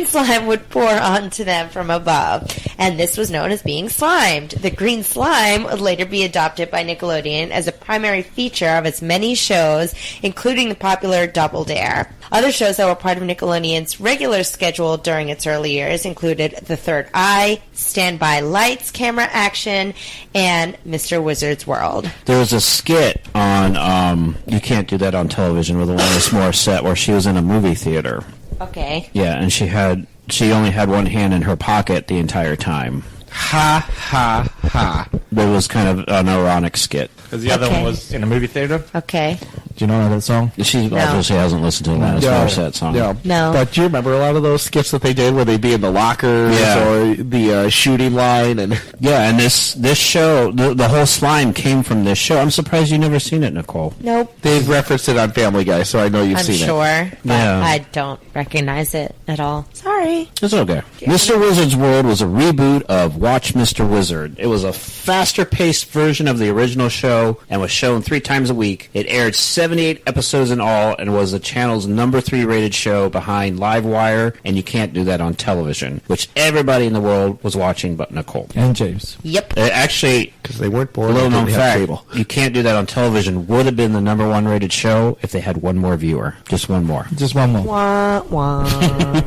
Speaker 5: slime would pour onto them from above, and this was known as being slimed. The green slime would later be adopted by Nickelodeon as a primary feature of its many shows, including the popular Double Dare. Other shows that were part of Nickelodeon's regular schedule during its early years included The Third Eye, Stand By Lights, Camera Action, and Mr. Wizard's World.
Speaker 7: There was a skit on You Can't Do That on Television with Alanis Morissette where she was in a movie theater.
Speaker 5: Okay.
Speaker 7: Yeah, and she only had one hand in her pocket the entire time.
Speaker 8: Ha, ha, ha.
Speaker 7: It was kind of an ironic skit.
Speaker 6: Because the other one was in a movie theater.
Speaker 5: Okay.
Speaker 6: Do you know that song?
Speaker 7: She obviously hasn't listened to the Alanis Morissette song.
Speaker 5: No.
Speaker 8: But do you remember a lot of those skits that they did where they'd be in the lockers or the shooting line? And
Speaker 7: and this show, the whole slime came from this show. I'm surprised you've never seen it, Nicole.
Speaker 5: Nope.
Speaker 8: They've referenced it on Family Guy, so I know you've
Speaker 5: I'm
Speaker 8: seen
Speaker 5: sure,
Speaker 8: it.
Speaker 5: but
Speaker 7: Yeah.
Speaker 5: I don't recognize it at all. Sorry.
Speaker 7: It's okay. Mr. Wizard's World was a reboot of Watch Mr. Wizard. It was a faster-paced version of the original show and was shown 3 times a week. It aired 78 episodes in all and was the channel's number 3 rated show behind Livewire and You Can't Do That on Television, which everybody in the world was watching but Nicole.
Speaker 6: And James.
Speaker 5: Yep.
Speaker 7: Actually,
Speaker 8: Because they weren't born.
Speaker 7: a little
Speaker 8: they
Speaker 7: known
Speaker 8: didn't have
Speaker 7: fact,
Speaker 8: cable.
Speaker 7: You Can't Do That on Television would have been the number 1 rated show if they had one more viewer. Just one more.
Speaker 6: Just one more.
Speaker 5: Wah, wah.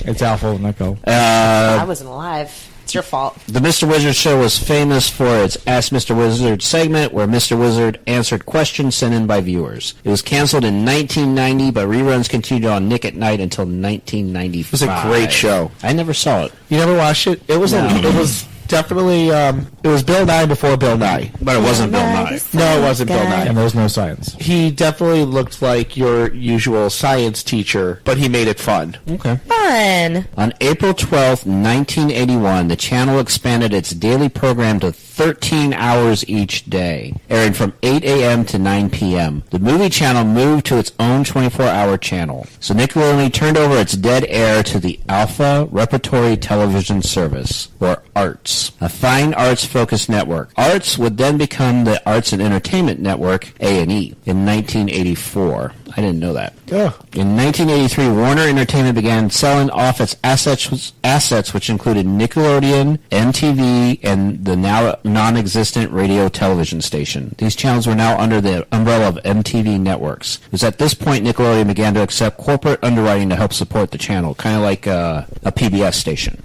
Speaker 6: It's our fault, Nicole.
Speaker 5: I wasn't alive. It's your fault.
Speaker 7: The Mr. Wizard show was famous for its Ask Mr. Wizard segment where Mr. Wizard answered questions sent in by viewers. It was canceled in 1990, but reruns continued on Nick at Night until 1995.
Speaker 8: It was a great show.
Speaker 7: I never saw it.
Speaker 8: You never watched it? It was it was definitely it was Bill Nye before Bill Nye.
Speaker 7: But it wasn't Bill Nye.
Speaker 8: No, it wasn't Bill Nye.
Speaker 6: And there was no science.
Speaker 8: He definitely looked like your usual science teacher, but he made it fun.
Speaker 6: Okay.
Speaker 5: Fun.
Speaker 7: On April 12th, 1981, the channel expanded its daily program to 13 hours each day, airing from 8 a.m. to 9 p.m. The movie channel moved to its own 24-hour channel, so Nickelodeon turned over its dead air to the Alpha Repertory Television Service, or ARTS, a fine arts-focused network. ARTS would then become the Arts and Entertainment Network, A&E, in 1984. I didn't know that.
Speaker 8: Yeah.
Speaker 7: In 1983, Warner Entertainment began selling off its assets, which included Nickelodeon, MTV, and the now non-existent radio television station. These channels were now under the umbrella of MTV Networks. It was at this point Nickelodeon began to accept corporate underwriting to help support the channel, kind of like a PBS station.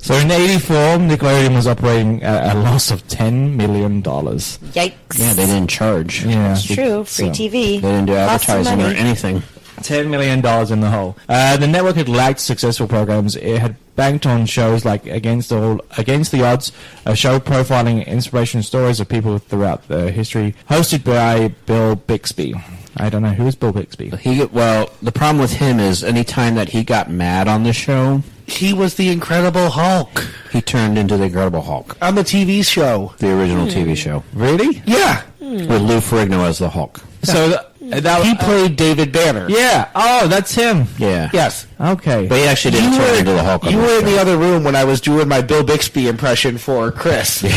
Speaker 6: So in 84, Nickelodeon was operating at a loss of $10 million.
Speaker 5: Yikes.
Speaker 7: Yeah, they didn't charge.
Speaker 6: Yeah.
Speaker 5: It's true. Free
Speaker 6: So-
Speaker 5: TV.
Speaker 7: They didn't do
Speaker 5: Lots of
Speaker 7: advertising or
Speaker 5: money.
Speaker 7: anything.
Speaker 6: $10 million in the hole. The network had lacked successful programs. It had banked on shows like Against the Odds, a show profiling inspiration stories of people throughout the history, hosted by Bill Bixby. I don't know, who is Bill Bixby?
Speaker 7: The problem with him is anytime that he got mad on the show,
Speaker 8: He was the Incredible Hulk
Speaker 7: he turned into the Incredible Hulk,
Speaker 8: on the TV show.
Speaker 7: the original TV show,
Speaker 6: Really?
Speaker 8: Yeah.
Speaker 7: with Lou Ferrigno as the Hulk.
Speaker 6: So that
Speaker 8: He played David Banner.
Speaker 6: yeah. Oh, that's him.
Speaker 7: Yeah.
Speaker 8: Yes.
Speaker 6: Okay.
Speaker 7: But he actually didn't turn into the Hulk on
Speaker 8: You
Speaker 7: the
Speaker 8: were in
Speaker 7: show.
Speaker 8: the other room when I was doing my Bill Bixby impression for Chris.
Speaker 7: Which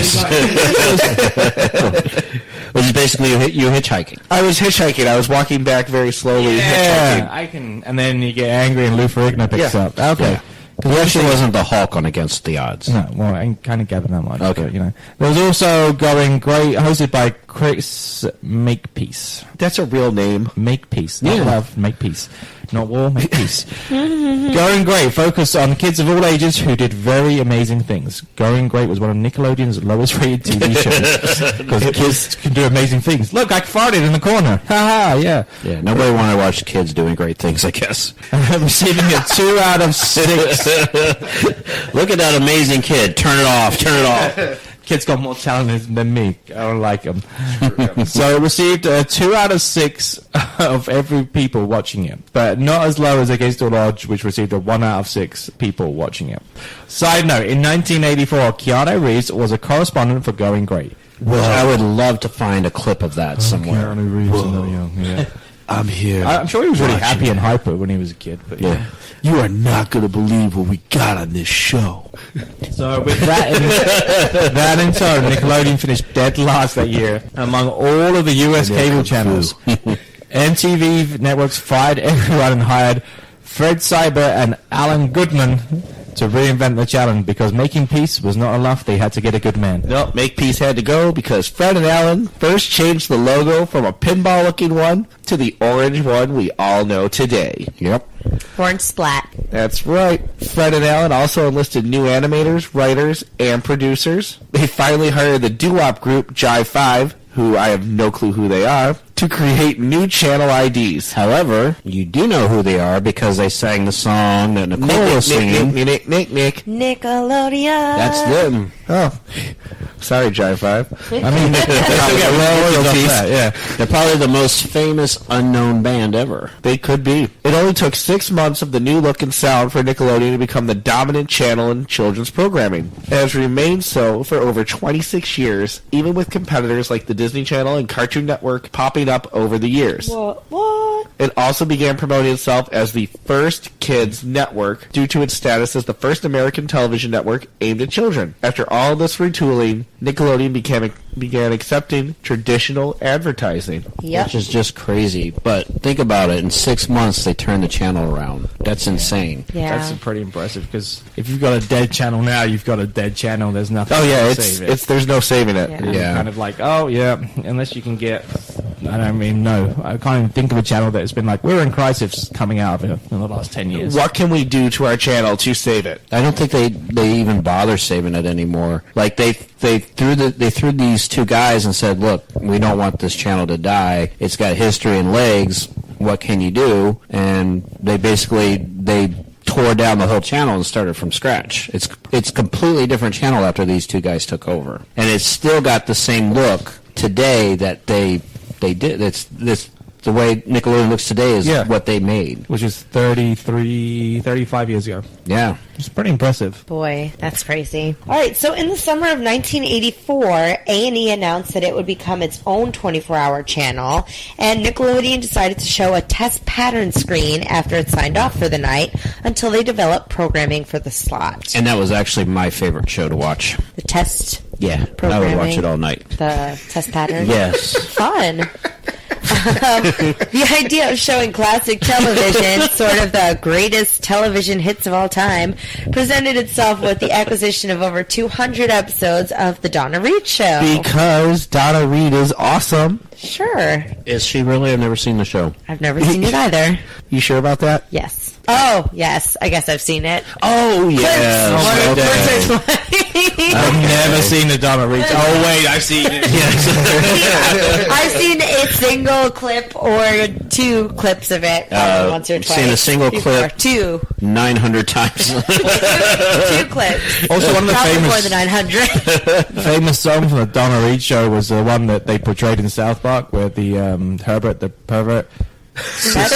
Speaker 7: is basically you hitchhiking.
Speaker 8: I was hitchhiking. I was walking back very slowly.
Speaker 6: yeah,
Speaker 8: Hitchhiking.
Speaker 6: I can. And then you get angry and Lou Ferrigno picks
Speaker 8: Yeah.
Speaker 6: up. Okay.
Speaker 7: He actually wasn't the Hulk on Against the Odds.
Speaker 6: No, well, I kind of gathered that much.
Speaker 7: Okay.
Speaker 6: But, you know, there was also Going Great, hosted by Chris Makepeace.
Speaker 8: That's a real name.
Speaker 6: Makepeace, not
Speaker 7: Yeah.
Speaker 6: love, Makepeace. not war, make peace. Going Great focused on kids of all ages who did very amazing things. Going Great was one of Nickelodeon's lowest rated TV shows because kids can do amazing things. Look, I farted in the corner. Ha yeah.
Speaker 7: Yeah, nobody wanted to watch kids doing great things, I guess.
Speaker 6: Receiving a 2 out of 6.
Speaker 7: Look at that amazing kid. Turn it off.
Speaker 6: Kid's got more talent than me. I don't like him. So it received a 2 out of 6 of every people watching it, but not as low as Against All Odds, which received a 1 out of 6 people watching it. Side note, in 1984, Keanu Reeves was a correspondent for Going Great.
Speaker 7: Which I would love to find a clip of that somewhere.
Speaker 6: Keanu Reeves, yeah.
Speaker 8: I'm here.
Speaker 6: I'm sure he was really happy and hyper when he was a kid. But yeah.
Speaker 8: You are not going to believe what we got on this show.
Speaker 6: So with that in turn, Nickelodeon finished dead last that year among all of the U.S. cable channels. MTV networks fired everyone and hired Fred Cyber and Alan Goodman to reinvent the challenge because making peace was not enough. They had to get a good man.
Speaker 8: No, Make Peace had to go because Fred and Alan first changed the logo from a pinball-looking one to the orange one we all know today. Yep.
Speaker 5: Orange splat.
Speaker 8: That's right. Fred and Alan also enlisted new animators, writers, and producers. They finally hired the doo-wop group Jive 5, who I have no clue who they are, to create new channel IDs.
Speaker 7: However, you do know who they are because they sang the song that Nicole was singing.
Speaker 8: Nick.
Speaker 5: Nickelodeon.
Speaker 7: That's them.
Speaker 8: Oh. Sorry, Jive 5.
Speaker 6: I mean, they still get royalties. Yeah.
Speaker 7: They're probably the most famous unknown band ever.
Speaker 8: They could be. It only took 6 months of the new look and sound for Nickelodeon to become the dominant channel in children's programming. It has remained so for over 26 years, even with competitors like the Disney Channel and Cartoon Network popping up over the years.
Speaker 5: What?
Speaker 8: It also began promoting itself as the first kids network due to its status as the first American television network aimed at children. After all this retooling, Nickelodeon began accepting traditional advertising.
Speaker 5: Yep.
Speaker 7: Which is just crazy. But think about it. In 6 months, they turned the channel around. That's insane.
Speaker 5: Yeah.
Speaker 6: That's pretty impressive because if you've got a dead channel now, you've got a dead channel. There's nothing to save it.
Speaker 8: There's no saving it.
Speaker 5: Yeah.
Speaker 6: Kind of like, oh, yeah, unless you can get... I can't even think of a channel that's been like, we're in crisis coming out of it in the last 10 years.
Speaker 8: What can we do to our channel to save it?
Speaker 7: I don't think they even bother saving it anymore. Like they threw these two guys and said, look, we don't want this channel to die. It's got history and legs. What can you do? And they tore down the whole channel and started from scratch. It's completely different channel after these two guys took over, and it's still got the same look today that they did. It's the way Nickelodeon looks today is what they made,
Speaker 6: which is 35 years ago.
Speaker 7: Yeah,
Speaker 6: it's pretty impressive.
Speaker 5: Boy, that's crazy. All right, so in the summer of 1984, A&E announced that it would become its own 24-hour channel, and Nickelodeon decided to show a test pattern screen after it signed off for the night until they developed programming for the slot.
Speaker 7: And that was actually my favorite show to watch.
Speaker 5: The test
Speaker 7: programming. I would watch it all night.
Speaker 5: The test pattern?
Speaker 7: Yes.
Speaker 5: Fun. The idea of showing classic television, sort of the greatest television hits of all time, presented itself with the acquisition of over 200 episodes of The Donna Reed Show.
Speaker 8: Because Donna Reed is awesome.
Speaker 5: Sure.
Speaker 7: Is she really? I've never seen the show.
Speaker 5: I've never seen it either.
Speaker 8: You sure about that?
Speaker 5: Yes. Oh, yes. I guess I've seen it.
Speaker 8: Oh, yes.
Speaker 6: I've never seen the Donna Reed. Oh, wait, I've seen it.
Speaker 5: Yes. I've seen a single clip or 2 clips of it once or twice.
Speaker 7: Seen a single clip 900 times.
Speaker 5: 2 clips.
Speaker 6: Also, one of the
Speaker 5: more than 900.
Speaker 6: famous song from the Donna Reed Show was the one that they portrayed in South Park, where the Herbert the Pervert.
Speaker 5: I thought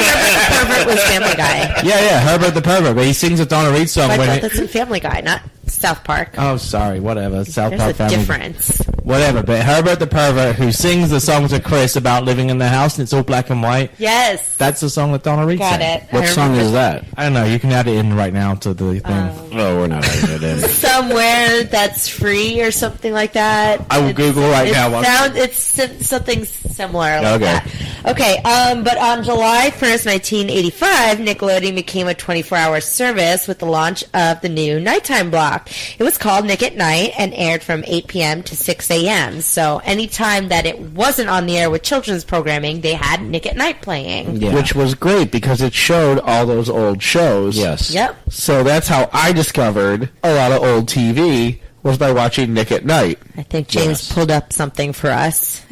Speaker 5: Herbert the Pervert was Family Guy.
Speaker 6: Yeah, Herbert the Pervert. But he sings a Donna Reed song.
Speaker 5: I thought that's in Family Guy, not South Park.
Speaker 6: Oh, sorry, whatever. South Park
Speaker 5: There's a
Speaker 6: Family.
Speaker 5: difference.
Speaker 6: Whatever, but Herbert the Pervert, who sings the song to Chris about living in the house and it's all black and white.
Speaker 5: Yes.
Speaker 6: That's the song that Donna Reed
Speaker 5: Got
Speaker 6: sang.
Speaker 5: it.
Speaker 7: What song is that?
Speaker 6: I don't know. You can add it in right now to the thing.
Speaker 7: Oh, we're not adding it in.
Speaker 5: So somewhere that's free or something like that.
Speaker 8: I will Google right now.
Speaker 5: It's something similar like
Speaker 7: Okay.
Speaker 5: that. Okay, but on July 1st, 1985, Nickelodeon became a 24-hour service with the launch of the new nighttime block. It was called Nick at Night and aired from 8 p.m. to 6 a.m. So anytime that it wasn't on the air with children's programming, they had Nick at Night playing.
Speaker 7: Yeah.
Speaker 8: Which was great because it showed all those old shows.
Speaker 7: Yes.
Speaker 5: Yep.
Speaker 8: So that's how I discovered a lot of old TV was by watching Nick at Night.
Speaker 5: I think James pulled up something for us.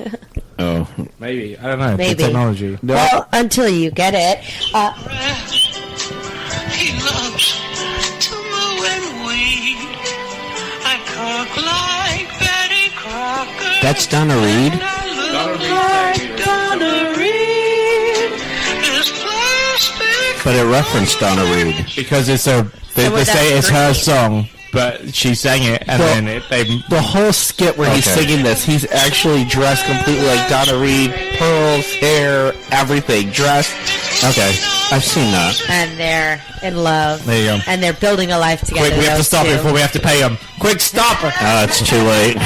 Speaker 7: Oh.
Speaker 6: Maybe. I don't know.
Speaker 5: Maybe.
Speaker 6: The technology.
Speaker 5: Well, until you get it.
Speaker 2: He loves to moo and wee. I cook like Betty Crocker.
Speaker 7: That's Donna Reed?
Speaker 2: Donna Reed is plastic.
Speaker 7: But it referenced Donna Reed.
Speaker 6: Because it's they say it's her song, but she sang it, and then they...
Speaker 8: The whole skit where he's singing this, he's actually dressed completely like Donna Reed. Pearls, hair, everything. Dressed.
Speaker 7: Okay. I've seen that.
Speaker 5: And they're in love.
Speaker 6: There you go.
Speaker 5: And they're building a life together.
Speaker 6: Quick, we have to
Speaker 5: those
Speaker 6: stop
Speaker 5: two.
Speaker 6: it before we have to pay them. Quick, stop!
Speaker 7: It's too late.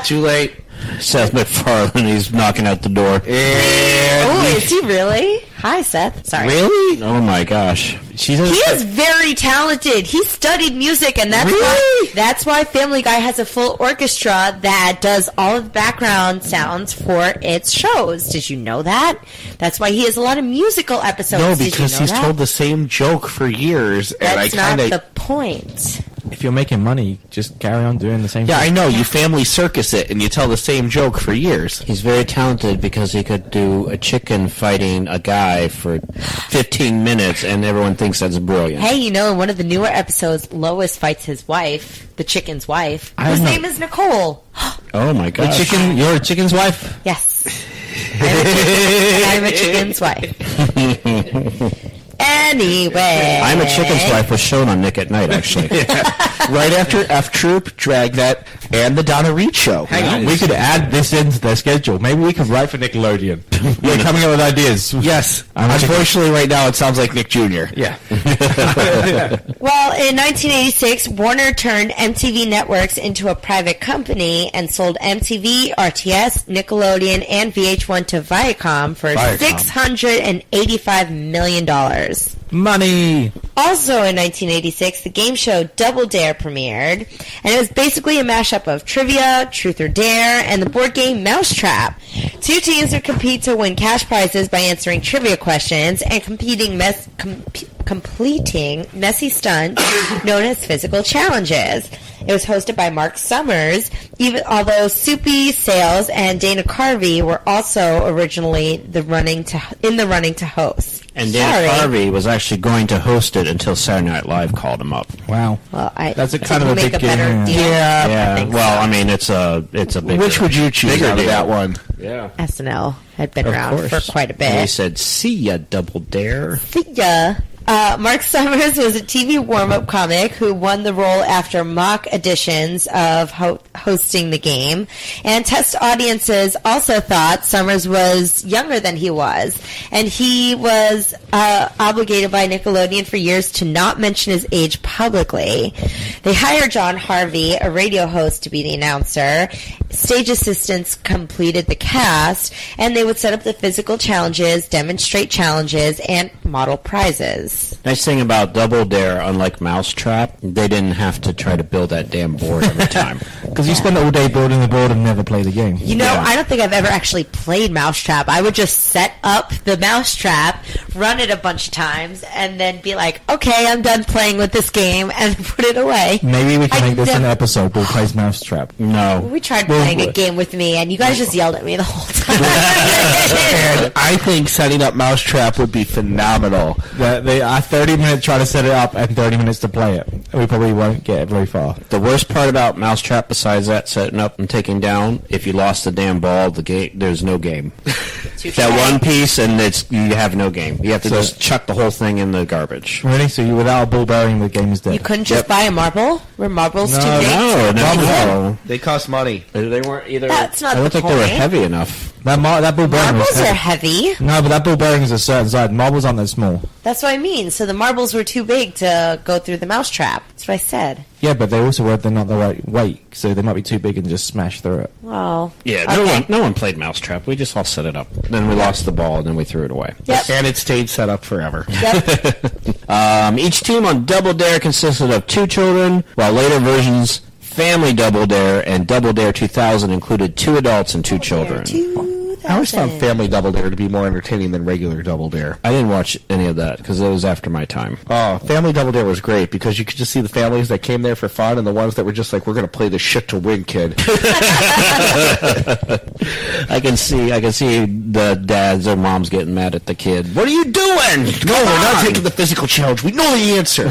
Speaker 8: Too late.
Speaker 7: Seth MacFarlane, he's knocking at the door.
Speaker 5: Oh, is he really? Hi, Seth. Sorry.
Speaker 7: Really? Oh my gosh.
Speaker 5: He is very talented. He studied music, and that's why Family Guy has a full orchestra that does all of the background sounds for its shows. Did you know that? That's why he has a lot of musical episodes.
Speaker 8: No,
Speaker 5: Did
Speaker 8: because
Speaker 5: you know
Speaker 8: he's
Speaker 5: that?
Speaker 8: told the same joke for years, and
Speaker 5: That's
Speaker 8: I
Speaker 5: not
Speaker 8: kind of...
Speaker 5: the point.
Speaker 6: If you're making money, just carry on doing the same
Speaker 8: Yeah, I
Speaker 6: thing.
Speaker 8: know. You family circus it, and you tell the same joke for years.
Speaker 7: He's very talented because he could do a chicken fighting a guy for 15 minutes, and everyone thinks that's brilliant.
Speaker 5: Hey, you know, in one of the newer episodes, Lois fights his wife, the chicken's wife, whose name is Nicole.
Speaker 7: Oh my gosh.
Speaker 6: You're a chicken's wife?
Speaker 5: Yes. I'm a chicken's wife. Anyway.
Speaker 7: I'm a Chicken's Wife was shown on Nick at Night, actually.
Speaker 8: Right after F Troop, Dragnet, and the Donna Reed Show.
Speaker 6: Hang on, we could add this into their schedule. Maybe we could write for Nickelodeon. We're coming up with ideas.
Speaker 8: Yes. Unfortunately, right now, it sounds like Nick Jr.
Speaker 6: Yeah.
Speaker 5: Well, in 1986, Warner turned MTV Networks into a private company and sold MTV, RTS, Nickelodeon, and VH1 to Viacom for $685 million.
Speaker 6: Money!
Speaker 5: Also in 1986, the game show Double Dare premiered, and it was basically a mashup of trivia, truth or dare, and the board game Mousetrap. Two teams would compete to win cash prizes by answering trivia questions and completing messy stunts known as physical challenges. It was hosted by Mark Summers, although Soupy Sales and Dana Carvey were also originally in the running to host.
Speaker 7: And Dan Carvey was actually going to host it until Saturday Night Live called him up.
Speaker 6: Wow.
Speaker 5: Well,
Speaker 6: that's a kind of a big
Speaker 5: better deal.
Speaker 7: Yeah. Well, I mean, it's a big.
Speaker 8: Which would you choose out of that one?
Speaker 7: Yeah.
Speaker 5: SNL had been around for quite a bit.
Speaker 7: And he said, "See ya, Double Dare."
Speaker 5: See ya. Mark Summers was a TV warm-up comic who won the role after mock editions of hosting the game. And test audiences also thought Summers was younger than he was. And he was obligated by Nickelodeon for years to not mention his age publicly. They hired John Harvey, a radio host, to be the announcer. Stage assistants completed the cast, and they would set up the physical challenges, demonstrate challenges, and model prizes.
Speaker 7: Nice thing about Double Dare, unlike Mousetrap, they didn't have to try to build that damn board every time.
Speaker 6: Because you spend all day building the board and never play the game.
Speaker 5: You know, I don't think I've ever actually played Mousetrap. I would just set up the Mousetrap, run it a bunch of times, and then be like, okay, I'm done playing with this game, and put it away.
Speaker 6: Maybe we can make this an episode. We'll play Mousetrap.
Speaker 7: No.
Speaker 5: We tried playing a game with me, and you guys just yelled at me the whole time.
Speaker 8: And I think setting up Mousetrap would be phenomenal.
Speaker 6: 30 minutes try to set it up and 30 minutes to play it. We probably won't get very far.
Speaker 7: The worst part about Mousetrap, besides that setting up and taking down, if you lost the damn ball, there's no game. That one piece, and you have no game. You have to just chuck the whole thing in the garbage.
Speaker 6: Really? So without a ball bearing, the game is dead.
Speaker 5: You couldn't just buy a marble? Were marbles too big?
Speaker 7: No.
Speaker 8: They cost money.
Speaker 7: They weren't either.
Speaker 5: That's not
Speaker 7: I don't
Speaker 5: the
Speaker 7: think they were
Speaker 5: point.
Speaker 7: heavy enough.
Speaker 6: That ball bearing
Speaker 5: Marbles
Speaker 6: was
Speaker 5: are
Speaker 6: heavy.
Speaker 5: heavy.
Speaker 6: No, but that ball bearing is a certain size. Marbles aren't that small.
Speaker 5: That's what I mean. So the marbles were too big to go through the mousetrap. That's what I said.
Speaker 6: Yeah, but they also were they're not the right weight, so they might be too big and just smash through it.
Speaker 5: Well,
Speaker 7: Yeah,
Speaker 5: okay.
Speaker 7: no one played Mousetrap. We just all set it up. Then we lost the ball, and then we threw it away.
Speaker 5: Yep.
Speaker 8: And it stayed set up forever.
Speaker 5: Yep.
Speaker 7: Each team on Double Dare consisted of 2 children, while later versions, Family Double Dare and Double Dare 2000, included 2 adults and 2 children.
Speaker 8: I always found Family Double Dare to be more entertaining than regular Double Dare.
Speaker 7: I didn't watch any of that because it was after my time.
Speaker 8: Oh, Family Double Dare was great because you could just see the families that came there for fun and the ones that were just like, we're going to play this shit to win, kid.
Speaker 7: I can see the dads or moms getting mad at the kid. What are you doing?
Speaker 8: No, we're not taking the physical challenge. We know the answer.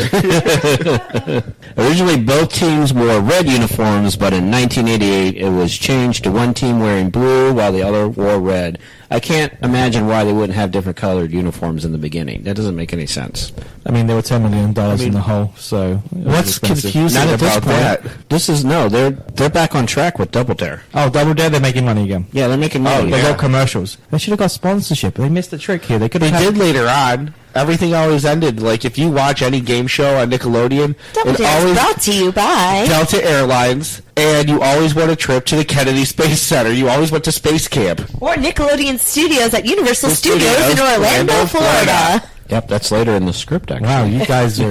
Speaker 7: Originally, both teams wore red uniforms, but in 1988, it was changed to one team wearing blue while the other wore red. I can't imagine why they wouldn't have different colored uniforms in the beginning. That doesn't make any sense.
Speaker 6: I mean, there were $10 million in the hole, so...
Speaker 8: What's confusing
Speaker 7: Not at this
Speaker 8: about
Speaker 7: point.
Speaker 8: that?
Speaker 7: They're back on track with Double Dare.
Speaker 6: Oh, Double Dare, they're making money again.
Speaker 7: Yeah, they're making money.
Speaker 6: They got commercials. They should have got sponsorship. They missed the trick here. They could
Speaker 8: They
Speaker 6: have
Speaker 8: did later on. Everything always ended. Like, if you watch any game show on Nickelodeon,
Speaker 5: Double
Speaker 8: it
Speaker 5: Dare
Speaker 8: always
Speaker 5: brought to you by
Speaker 8: Delta Airlines, and you always won a trip to the Kennedy Space Center. You always went to space camp.
Speaker 5: or Nickelodeon Studios at Universal Studios in
Speaker 8: Studios,
Speaker 5: Orlando,
Speaker 8: Orlando,
Speaker 5: Florida.
Speaker 7: Yep, that's later in the script, actually.
Speaker 6: Wow, you guys are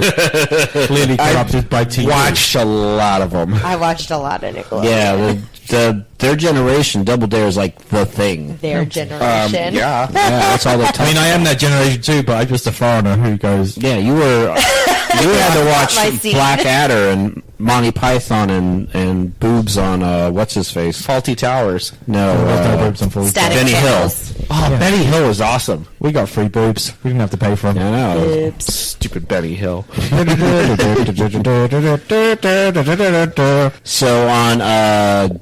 Speaker 6: clearly corrupted by TV.
Speaker 8: Watched a lot of them.
Speaker 5: I watched a lot of Nickelodeon.
Speaker 7: Yeah, their generation, Double Dare is like the thing.
Speaker 5: Their generation.
Speaker 8: Yeah.
Speaker 7: Yeah, that's all the
Speaker 6: I
Speaker 7: time.
Speaker 6: mean, I am that generation too, but I'm just a foreigner who goes...
Speaker 7: Yeah, you had to
Speaker 5: my
Speaker 7: watch
Speaker 5: scene.
Speaker 7: Black Adder and Monty Python and boobs on what's his face?
Speaker 8: Faulty Towers.
Speaker 7: No,
Speaker 5: Static
Speaker 7: Benny
Speaker 5: Channels.
Speaker 7: Hill.
Speaker 8: Oh, Benny Hill was awesome.
Speaker 6: We got free boobs. We didn't have to pay for
Speaker 7: I
Speaker 6: them.
Speaker 7: know.
Speaker 5: Oops.
Speaker 8: Stupid Benny Hill.
Speaker 7: So on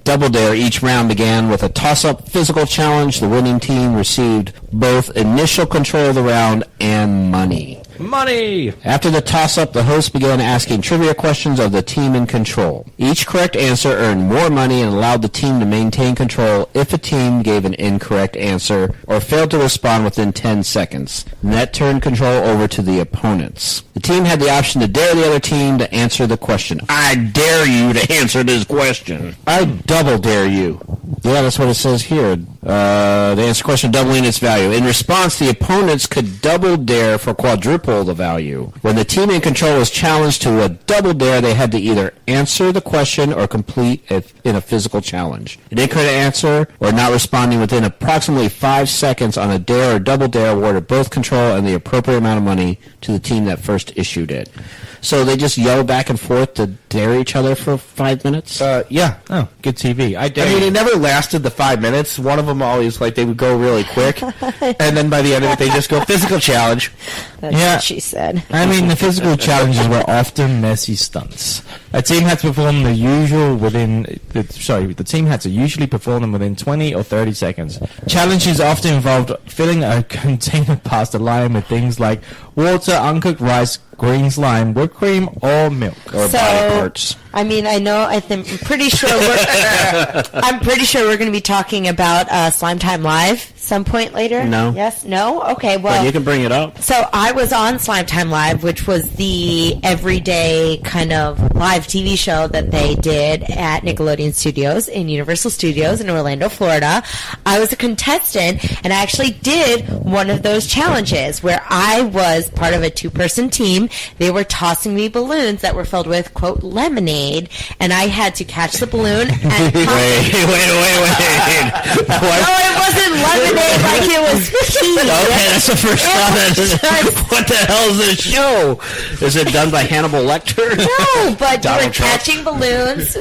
Speaker 7: Double Dare, each round began with a toss-up physical challenge. The winning team received both initial control of the round and money.
Speaker 6: Money!
Speaker 7: After the toss-up, the host began asking trivia questions of the team in control. Each correct answer earned more money and allowed the team to maintain control if a team gave an incorrect answer or failed to respond within 10 seconds. And that turned control over to the opponents. The team had the option to dare the other team to answer the question. I dare you to answer this question. I double dare you. Yeah, that's what it says here. The answer question doubling its value. In response, the opponents could double dare for quadruple the value. When the team in control was challenged to a double dare, they had to either answer the question or complete it in a physical challenge. An incorrect answer or not responding within approximately 5 seconds on a dare or double dare awarded both control and the appropriate amount of money to the team that first issued it. So they just yell back and forth to dare each other for 5 minutes?
Speaker 8: Yeah.
Speaker 6: Oh, good TV. I dare
Speaker 8: I mean,
Speaker 6: you.
Speaker 8: it never lasted the 5 minutes. One of them always, like, they would go really quick, and then by the end of it, they just go, physical challenge.
Speaker 5: That's
Speaker 6: Yeah.
Speaker 5: what she said.
Speaker 6: I mean, the physical challenges were often messy stunts. A team had to perform the team had to usually perform them within 20 or 30 seconds. Challenges often involved filling a container past a line with things like water, uncooked rice, green slime, whipped cream, or milk.
Speaker 7: Or body parts.
Speaker 5: I mean, I'm pretty sure we're going to be talking about Slime Time Live some point later.
Speaker 7: No.
Speaker 5: Yes? No? Okay, well.
Speaker 7: But you can bring it up.
Speaker 5: So I was on Slime Time Live, which was the everyday kind of live TV show that they did at Nickelodeon Studios in Universal Studios in Orlando, Florida. I was a contestant, and I actually did one of those challenges where I was part of a 2-person team. They were tossing me balloons that were filled with, quote, lemonade, and I had to catch the balloon and pop it.
Speaker 7: Wait.
Speaker 5: No, it wasn't lemonade like it was pee.
Speaker 7: Okay, that's the first thought. What the hell is this show? Is it done by Hannibal Lecter?
Speaker 5: No, but you were
Speaker 8: Donald Trump.
Speaker 5: catching balloons.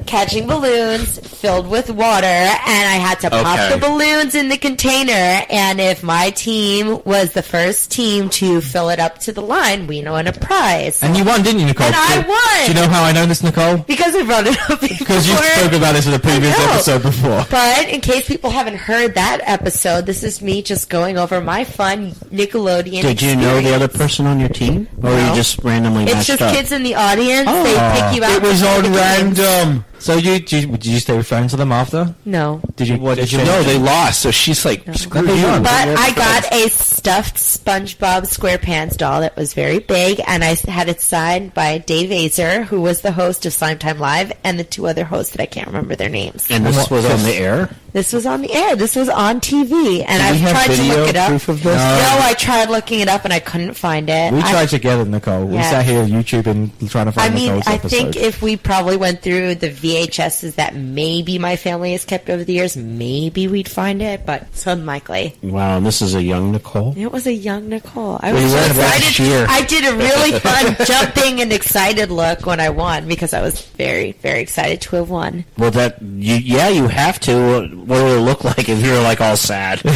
Speaker 5: Catching balloons filled with water, and I had to pop the balloons in the container, and if my team was the first team to fill it up to the line, we won a prize.
Speaker 6: And you won, didn't you, Nicole?
Speaker 5: And I won!
Speaker 6: Do you know how I know this, Nicole?
Speaker 5: Because I brought it up before.
Speaker 6: Because you spoke about this in a previous
Speaker 5: I know.
Speaker 6: episode before.
Speaker 5: But in case people haven't heard that episode, this is me just going over my fun Nickelodeon
Speaker 7: Did you know the other person on your team? Or
Speaker 5: No.
Speaker 7: you just randomly
Speaker 5: It's
Speaker 7: matched
Speaker 5: just
Speaker 7: up?
Speaker 5: kids in the audience. They pick you out.
Speaker 8: It was
Speaker 5: for
Speaker 8: on
Speaker 5: the games.
Speaker 8: random.
Speaker 6: So did you stay referring to them after?
Speaker 5: No.
Speaker 6: Did you?
Speaker 8: No, they lost. So she's like, screw you.
Speaker 5: But I got a stuffed SpongeBob SquarePants doll that was very big, and I had it signed by Dave Azer, who was the host of Slimetime Live, and the two other hosts that I can't remember their names.
Speaker 7: And this was on the air?
Speaker 5: This was on the air. This was on TV, and I've tried to look it up.
Speaker 6: Proof of this?
Speaker 5: No, I tried looking it up, and I couldn't find it.
Speaker 6: We tried together, Nicole. We sat here YouTube and trying to find Nicole's episode.
Speaker 5: I think if we probably went through the VHSs that maybe my family has kept over the years, maybe we'd find it, but it's unlikely.
Speaker 7: Wow, and this is a young Nicole?
Speaker 5: It was a young Nicole. I was so excited. I did a really fun jumping and excited look when I won because I was very, very excited to have won.
Speaker 7: Well, you have to. What would it look like if you were like all sad? And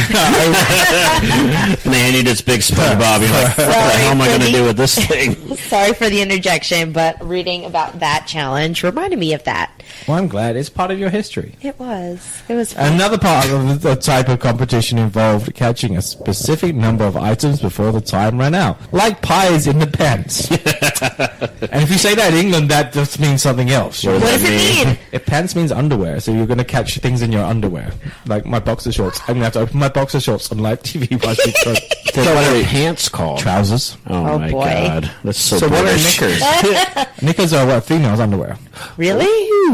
Speaker 7: they hand you this big SpongeBob. You're like, what the hell am I going to do with this thing?
Speaker 5: Sorry for the interjection, but reading about that challenge reminded me of that.
Speaker 6: Well, I'm glad it's part of your history.
Speaker 5: It was. It was fun.
Speaker 6: Another part of the type of competition involved catching a specific number of items before the time ran out, like pies in the pants. And if you say that in England, that just means something else.
Speaker 5: What does it mean?
Speaker 6: Pants means underwear, so you're going to catch things in your underwear, like my boxer shorts. I'm going to have to open my boxer shorts on live TV while you try.
Speaker 7: What are pants called?
Speaker 6: Trousers.
Speaker 7: Oh my
Speaker 5: boy.
Speaker 7: God, that's so.
Speaker 8: So what are
Speaker 7: British.
Speaker 8: knickers?
Speaker 6: Knickers are what females' underwear.
Speaker 5: Really?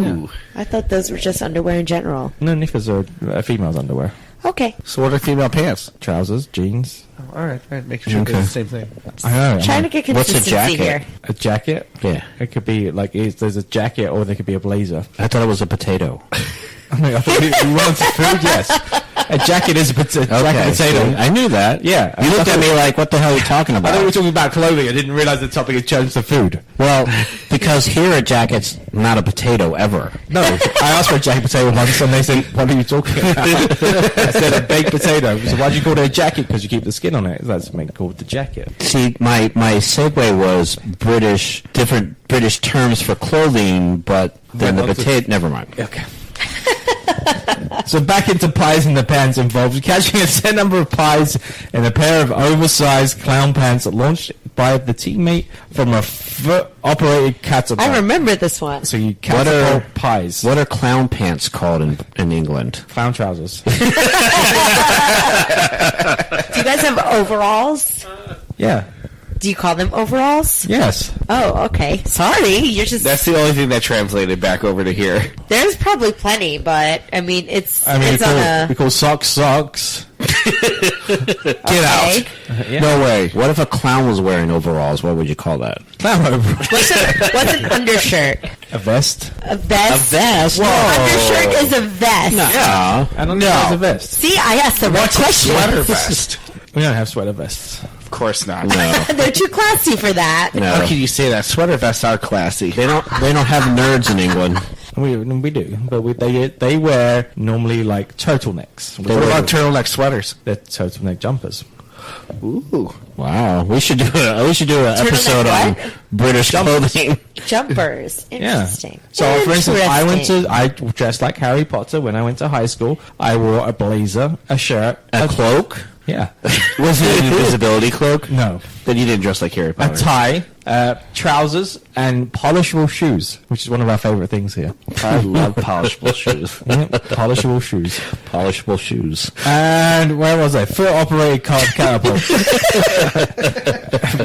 Speaker 6: Yeah.
Speaker 5: I thought those were just underwear in general.
Speaker 6: No, knickers are females' underwear.
Speaker 5: Okay.
Speaker 8: So what are female pants?
Speaker 6: Trousers, jeans.
Speaker 8: Oh, all right. Making sure it's the same thing.
Speaker 6: I know.
Speaker 5: Trying to get
Speaker 7: What's a
Speaker 5: consistency
Speaker 7: jacket?
Speaker 5: here.
Speaker 6: A jacket?
Speaker 7: Yeah.
Speaker 6: It could be like there's a jacket or there could be a blazer.
Speaker 7: I thought it was a potato.
Speaker 6: I mean, I thought you wanted food, yes. A jacket is a jacket potato.
Speaker 7: See, I knew that.
Speaker 6: Yeah.
Speaker 7: You looked at me like, what the hell are you talking
Speaker 6: I
Speaker 7: about?
Speaker 6: thought we were talking about clothing. I didn't realize the topic had changed to food.
Speaker 7: Well, because here a jacket's not a potato ever.
Speaker 6: No, I asked for a jacket potato once and they said, what are you talking about? I said a baked potato. So why'd you call it a jacket? Because you keep the skin on it. That's made called the jacket.
Speaker 7: See, my segue was different British terms for clothing, but then the potato, never mind.
Speaker 6: Okay. So back into pies in the pants involved catching a set number of pies in a pair of oversized clown pants launched by the teammate from a foot-operated catapult.
Speaker 5: I remember this one.
Speaker 6: So you catapult pies.
Speaker 7: What are clown pants called in England?
Speaker 6: Clown trousers.
Speaker 5: Do you guys have overalls?
Speaker 6: Yeah.
Speaker 5: Do you call them overalls?
Speaker 6: Yes.
Speaker 5: Oh, okay. Sorry, you're just...
Speaker 8: That's the only thing that translated back over to here.
Speaker 5: There's probably plenty, but, I mean, it's
Speaker 6: we call socks.
Speaker 8: Get out.
Speaker 6: Yeah.
Speaker 8: No way.
Speaker 7: What if a clown was wearing overalls? What would you call that?
Speaker 6: Clown overalls.
Speaker 5: What's an undershirt?
Speaker 6: A vest.
Speaker 5: A vest?
Speaker 7: A vest?
Speaker 5: Well, undershirt is a vest.
Speaker 7: No.
Speaker 6: I don't know. It's a vest.
Speaker 5: See, I asked the right question.
Speaker 8: Sweater vest.
Speaker 6: We don't have sweater vests.
Speaker 8: Of course not.
Speaker 7: No.
Speaker 5: They're too classy for that.
Speaker 7: No.
Speaker 8: How can you say that? Sweater vests are classy.
Speaker 7: They don't have nerds in England.
Speaker 6: We do, but they wear normally like turtlenecks.
Speaker 8: What about turtleneck sweaters?
Speaker 6: They're turtleneck jumpers.
Speaker 8: Ooh.
Speaker 7: Wow. We should do an episode on British clothing.
Speaker 5: Jumpers. Interesting.
Speaker 6: Yeah. So, for instance, I dressed like Harry Potter when I went to high school. I wore a blazer, a shirt,
Speaker 7: A cloak?
Speaker 6: Yeah.
Speaker 7: Was it an invisibility cloak?
Speaker 6: No.
Speaker 7: Then you didn't dress like Harry Potter.
Speaker 6: A tie, trousers, and polishable shoes, which is one of our favorite things here.
Speaker 7: I love polishable shoes.
Speaker 6: Yeah, polishable shoes.
Speaker 7: Polishable shoes.
Speaker 6: And where was I? Foot-operated catapult.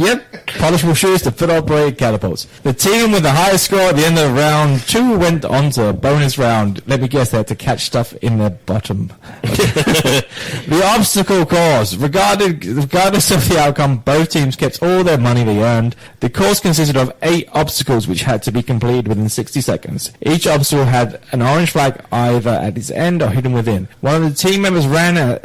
Speaker 6: Yep. Polishable shoes to foot-operated catapults. The team with the highest score at the end of round 2 went on to a bonus round. Let me guess, they had to catch stuff in their bottom. The obstacle course. Regardless of the outcome, both teams kept all their money they earned. The course consisted of 8 obstacles which had to be completed within 60 seconds. Each obstacle had an orange flag either at its end or hidden within. One team member ran at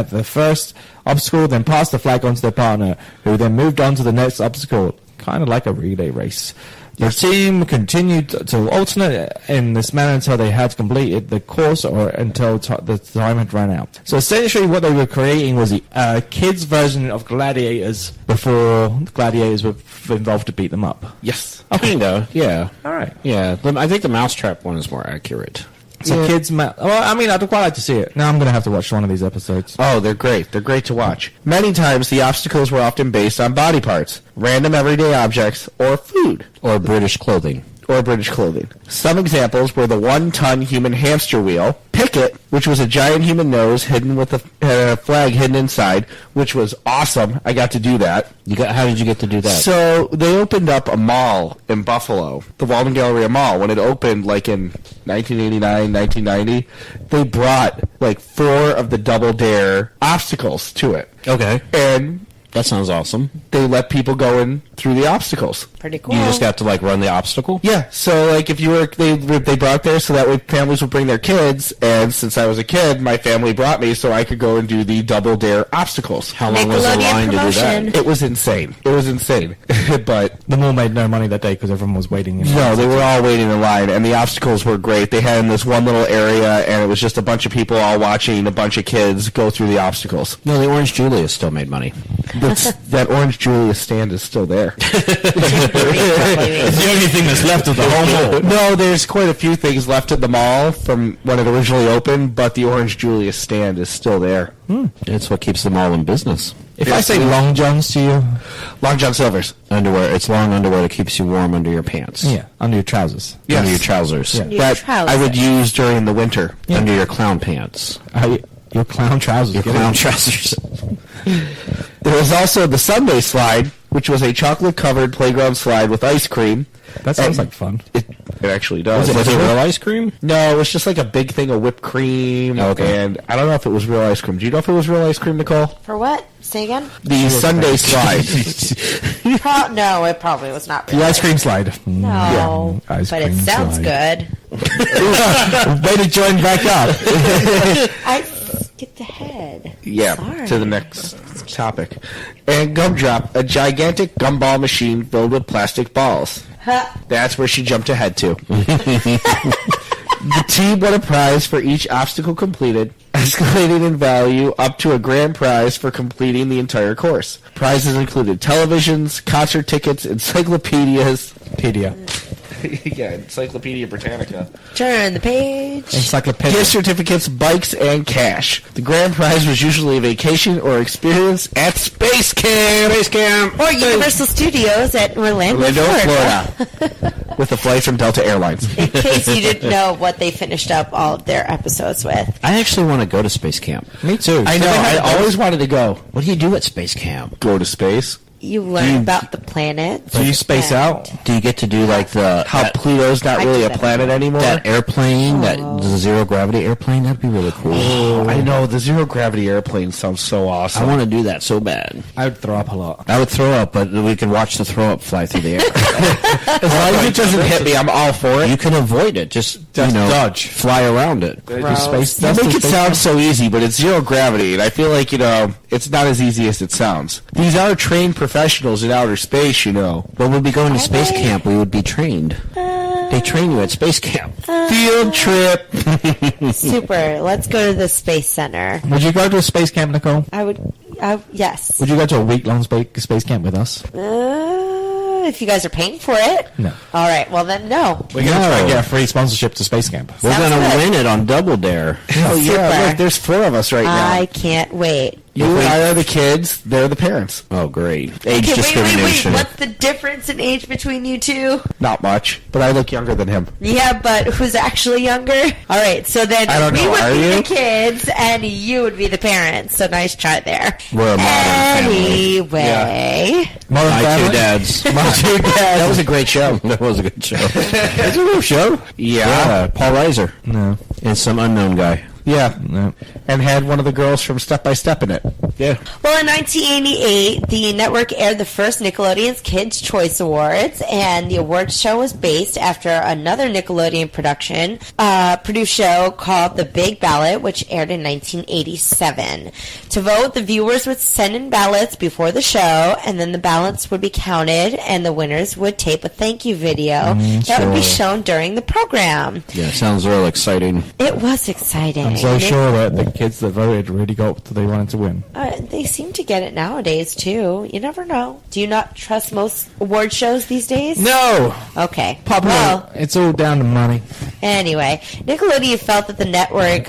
Speaker 6: the first obstacle, then passed the flag on to their partner, who then moved on to the next obstacle, kind of like a relay race. The team continued to alternate in this manner until they had completed the course or until the time had run out. So essentially what they were creating was a kids' version of Gladiators before Gladiators were involved to beat them up.
Speaker 8: Yes.
Speaker 7: Kind of, yeah.
Speaker 6: All right.
Speaker 7: Yeah, I think the Mousetrap one is more accurate.
Speaker 6: So kids... Well, I mean, I'd quite like to see it. Now I'm going to have to watch one of these episodes.
Speaker 8: Oh, they're great. They're great to watch. Many times, the obstacles were often based on body parts, random everyday objects, or food.
Speaker 7: Or British clothing.
Speaker 8: or British clothing. Some examples were the 1-ton human hamster wheel, Picket, which was a giant human nose hidden with a flag hidden inside, which was awesome. I got to do that.
Speaker 7: How did you get to do that?
Speaker 8: So they opened up a mall in Buffalo, the Walden Galleria Mall. When it opened, like in 1989, 1990, they brought like 4 of the Double Dare obstacles to it.
Speaker 7: Okay.
Speaker 8: And
Speaker 7: that sounds awesome.
Speaker 8: They let people go in through the obstacles.
Speaker 5: Pretty cool.
Speaker 7: You just got to like run the obstacle?
Speaker 8: Yeah. So like if you were, they brought it there so that way families would bring their kids. And since I was a kid, my family brought me so I could go and do the Double Dare obstacles.
Speaker 7: How long was the line to do that?
Speaker 8: It was insane. But
Speaker 6: the mall made no money that day because everyone was waiting in line.
Speaker 8: No, they were all waiting in line, and the obstacles were great. They had in this one little area, and it was just a bunch of people all watching a bunch of kids go through the obstacles.
Speaker 7: No, the Orange Julius still made money.
Speaker 8: That Orange Julius stand is still there.
Speaker 6: It's the only thing that's left of the whole mall.
Speaker 8: No, there's quite a few things left at the mall from when it originally opened, but the Orange Julius stand is still there.
Speaker 7: It's what keeps them all in business.
Speaker 6: If I say long johns to you,
Speaker 8: Long John Silver's
Speaker 7: underwear, it's long underwear that keeps you warm under your pants.
Speaker 6: yeah, under your trousers.
Speaker 8: Yes.
Speaker 7: Under your trousers.
Speaker 6: Yeah.
Speaker 8: that I would use during the winter.
Speaker 7: Under your clown pants.
Speaker 6: Your clown trousers.
Speaker 7: Your clown trousers.
Speaker 8: There was also the Sunday slide, which was a chocolate-covered playground slide with ice cream.
Speaker 6: That sounds like fun.
Speaker 8: It actually does.
Speaker 7: Was it real ice cream?
Speaker 8: No, it was just like a big thing of whipped cream.
Speaker 7: Okay.
Speaker 8: And I don't know if it was real ice cream. Do you know if it was real ice cream, Nicole?
Speaker 5: For what? Say again?
Speaker 8: The Sunday slide.
Speaker 5: No, it probably was not.
Speaker 6: The ice cream slide.
Speaker 5: No,
Speaker 6: Ice
Speaker 5: but it
Speaker 6: cream
Speaker 5: sounds
Speaker 6: slide.
Speaker 5: good.
Speaker 6: Way to join back up.
Speaker 5: I skipped ahead.
Speaker 8: Yeah,
Speaker 5: Sorry.
Speaker 8: to the next topic. And Gumdrop, a gigantic gumball machine filled with plastic balls. That's where she jumped ahead to. The team won a prize for each obstacle completed, escalating in value up to a grand prize for completing the entire course. Prizes included televisions, concert tickets, encyclopedias. Yeah, Encyclopedia Britannica.
Speaker 5: Turn the page.
Speaker 6: Encyclopedia.
Speaker 8: Gift certificates, bikes, and cash. The grand prize was usually a vacation or experience at Space Camp.
Speaker 5: Or Universal Studios at Orlando, Florida.
Speaker 8: With a flight from Delta Airlines.
Speaker 5: In case you didn't know what they finished up all of their episodes with.
Speaker 7: I actually want to go to Space Camp.
Speaker 6: Me too.
Speaker 8: I know, I always wanted to go.
Speaker 7: What do you do at Space Camp?
Speaker 8: Go to space.
Speaker 5: You learn about the planet.
Speaker 6: Do you space out?
Speaker 7: Do you get to do like
Speaker 8: How Pluto's not really a planet anymore?
Speaker 7: that airplane, the zero gravity airplane? That'd be really cool.
Speaker 8: Oh, I know. The zero gravity airplane sounds so awesome.
Speaker 7: I want to do that so bad.
Speaker 6: I would throw up a lot.
Speaker 7: I would throw up, but we can watch the throw up fly through the air.
Speaker 8: As long as it doesn't hit me, I'm all for it.
Speaker 7: You can avoid it. Just
Speaker 6: dodge.
Speaker 7: Fly around it.
Speaker 6: Space.
Speaker 8: You make it sound so easy, but it's zero gravity, and I feel like, it's not as easy as it sounds. These are trained professionals in outer space,
Speaker 7: But we'd be going to space camp. We would be trained. They train you at space camp.
Speaker 8: Field trip.
Speaker 5: Super. Let's go to the Space Center.
Speaker 6: Would you go to a space camp, Nicole?
Speaker 5: Yes.
Speaker 6: Would you go to a week-long space camp with us?
Speaker 5: If you guys are paying for it.
Speaker 6: No.
Speaker 5: All right. Well, then, no.
Speaker 6: We're going to try and get a free sponsorship to space camp.
Speaker 7: We're
Speaker 5: Sounds
Speaker 7: going to
Speaker 5: good.
Speaker 7: win it on Double Dare.
Speaker 8: Oh, yeah.
Speaker 5: Super.
Speaker 8: Look, there's 4 of us right now.
Speaker 5: I can't wait.
Speaker 8: You and I are the kids. They're the parents.
Speaker 7: Oh, great. Age
Speaker 5: Okay,
Speaker 7: discrimination.
Speaker 5: wait. What's the difference in age between you two?
Speaker 8: Not much, but I look younger than him.
Speaker 5: Yeah, but who's actually younger? All right, so then
Speaker 8: I don't
Speaker 5: we
Speaker 8: know,
Speaker 5: would
Speaker 8: are
Speaker 5: be
Speaker 8: you?
Speaker 5: the kids, and you would be the parents. So nice try there.
Speaker 7: We're a modern family.
Speaker 5: Anyway,
Speaker 6: Modern
Speaker 7: My
Speaker 6: family?
Speaker 7: two dads.
Speaker 8: My 2 dads. That was a great show.
Speaker 7: That was a good show.
Speaker 8: It's a real show. Yeah.
Speaker 7: Paul Reiser.
Speaker 6: No.
Speaker 7: And some unknown guy.
Speaker 8: Yeah.
Speaker 6: No.
Speaker 8: And had one of the girls from Step by Step in it.
Speaker 7: Yeah.
Speaker 5: well, in 1988, the network aired the first Nickelodeon's Kids' Choice Awards, and the awards show was based after another Nickelodeon produced show called The Big Ballot, which aired in 1987. To vote, the viewers would send in ballots before the show, and then the ballots would be counted, and the winners would tape a thank you video that would be shown during the program.
Speaker 7: Yeah, sounds real exciting.
Speaker 5: It was exciting.
Speaker 6: I'm so sure that the kids that voted really got what they wanted to win.
Speaker 5: They seem to get it nowadays, too. You never know. Do you not trust most award shows these days?
Speaker 6: No!
Speaker 5: Okay.
Speaker 6: It's all down to money.
Speaker 5: Anyway, Nickelodeon felt that the network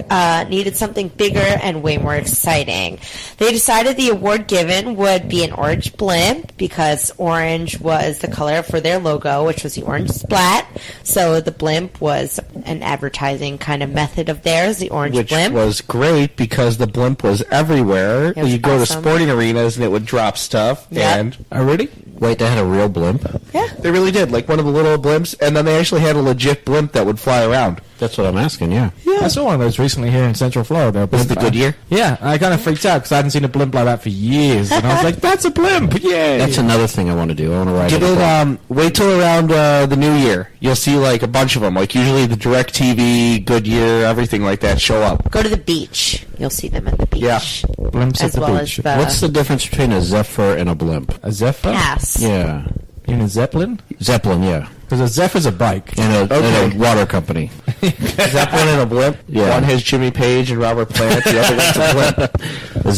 Speaker 5: needed something bigger and way more exciting. They decided the award given would be an orange blimp because orange was the color for their logo, which was the orange splat. So the blimp was an advertising kind of method of theirs, the orange blimp.
Speaker 8: Which was great because the blimp was everywhere.
Speaker 5: Was
Speaker 8: You'd go to
Speaker 5: awesome.
Speaker 8: sporting arenas and it would drop stuff.
Speaker 5: Yep.
Speaker 8: And
Speaker 6: really?
Speaker 7: Wait, they had a real blimp?
Speaker 5: Yeah.
Speaker 8: They really did, like one of the little blimps, and then they actually had a legit blimp that would fly around.
Speaker 7: That's what I'm asking, yeah.
Speaker 6: I saw one of those recently here in Central Florida.
Speaker 8: Was it the Goodyear?
Speaker 6: Yeah, I kind of freaked out because I hadn't seen a blimp like that for years. And I was like, that's a blimp, yay!
Speaker 7: That's another thing I want to do. I want to ride
Speaker 8: Get
Speaker 7: it.
Speaker 8: it, wait till around the new year. You'll see like a bunch of them. Like usually the DirecTV, Goodyear, everything like that show up.
Speaker 5: Go to the beach. You'll see them at the beach.
Speaker 8: Yeah.
Speaker 6: Blimps
Speaker 5: As
Speaker 6: at the
Speaker 5: well
Speaker 6: beach.
Speaker 5: as the
Speaker 7: What's the difference between a Zephyr and a blimp?
Speaker 6: A Zephyr?
Speaker 5: pass.
Speaker 7: Yeah.
Speaker 6: You mean a Zeppelin?
Speaker 7: Zeppelin, yeah.
Speaker 6: Because a Zephyr's a bike.
Speaker 7: And a water company.
Speaker 8: Zeppelin and a blimp.
Speaker 7: Yeah.
Speaker 8: One has Jimmy Page and Robert Plant. The other one's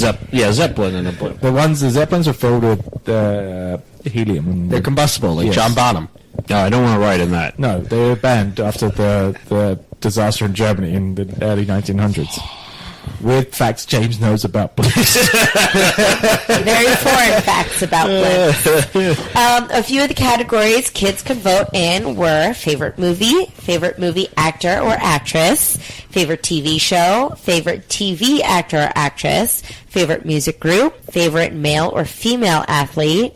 Speaker 8: a blimp.
Speaker 7: Zeppelin and a blimp.
Speaker 6: The Zeppelins are filled with helium.
Speaker 8: They're combustible, like
Speaker 6: Yes.
Speaker 8: John Bonham.
Speaker 7: No, I don't want to ride in that.
Speaker 6: No, they were banned after the disaster in Germany in the early 1900s. Weird facts James knows about blimps.
Speaker 5: Very foreign facts about blimps. A few of the categories kids could vote in were favorite movie actor or actress, favorite TV show, favorite TV actor or actress, favorite music group, favorite male or female athlete,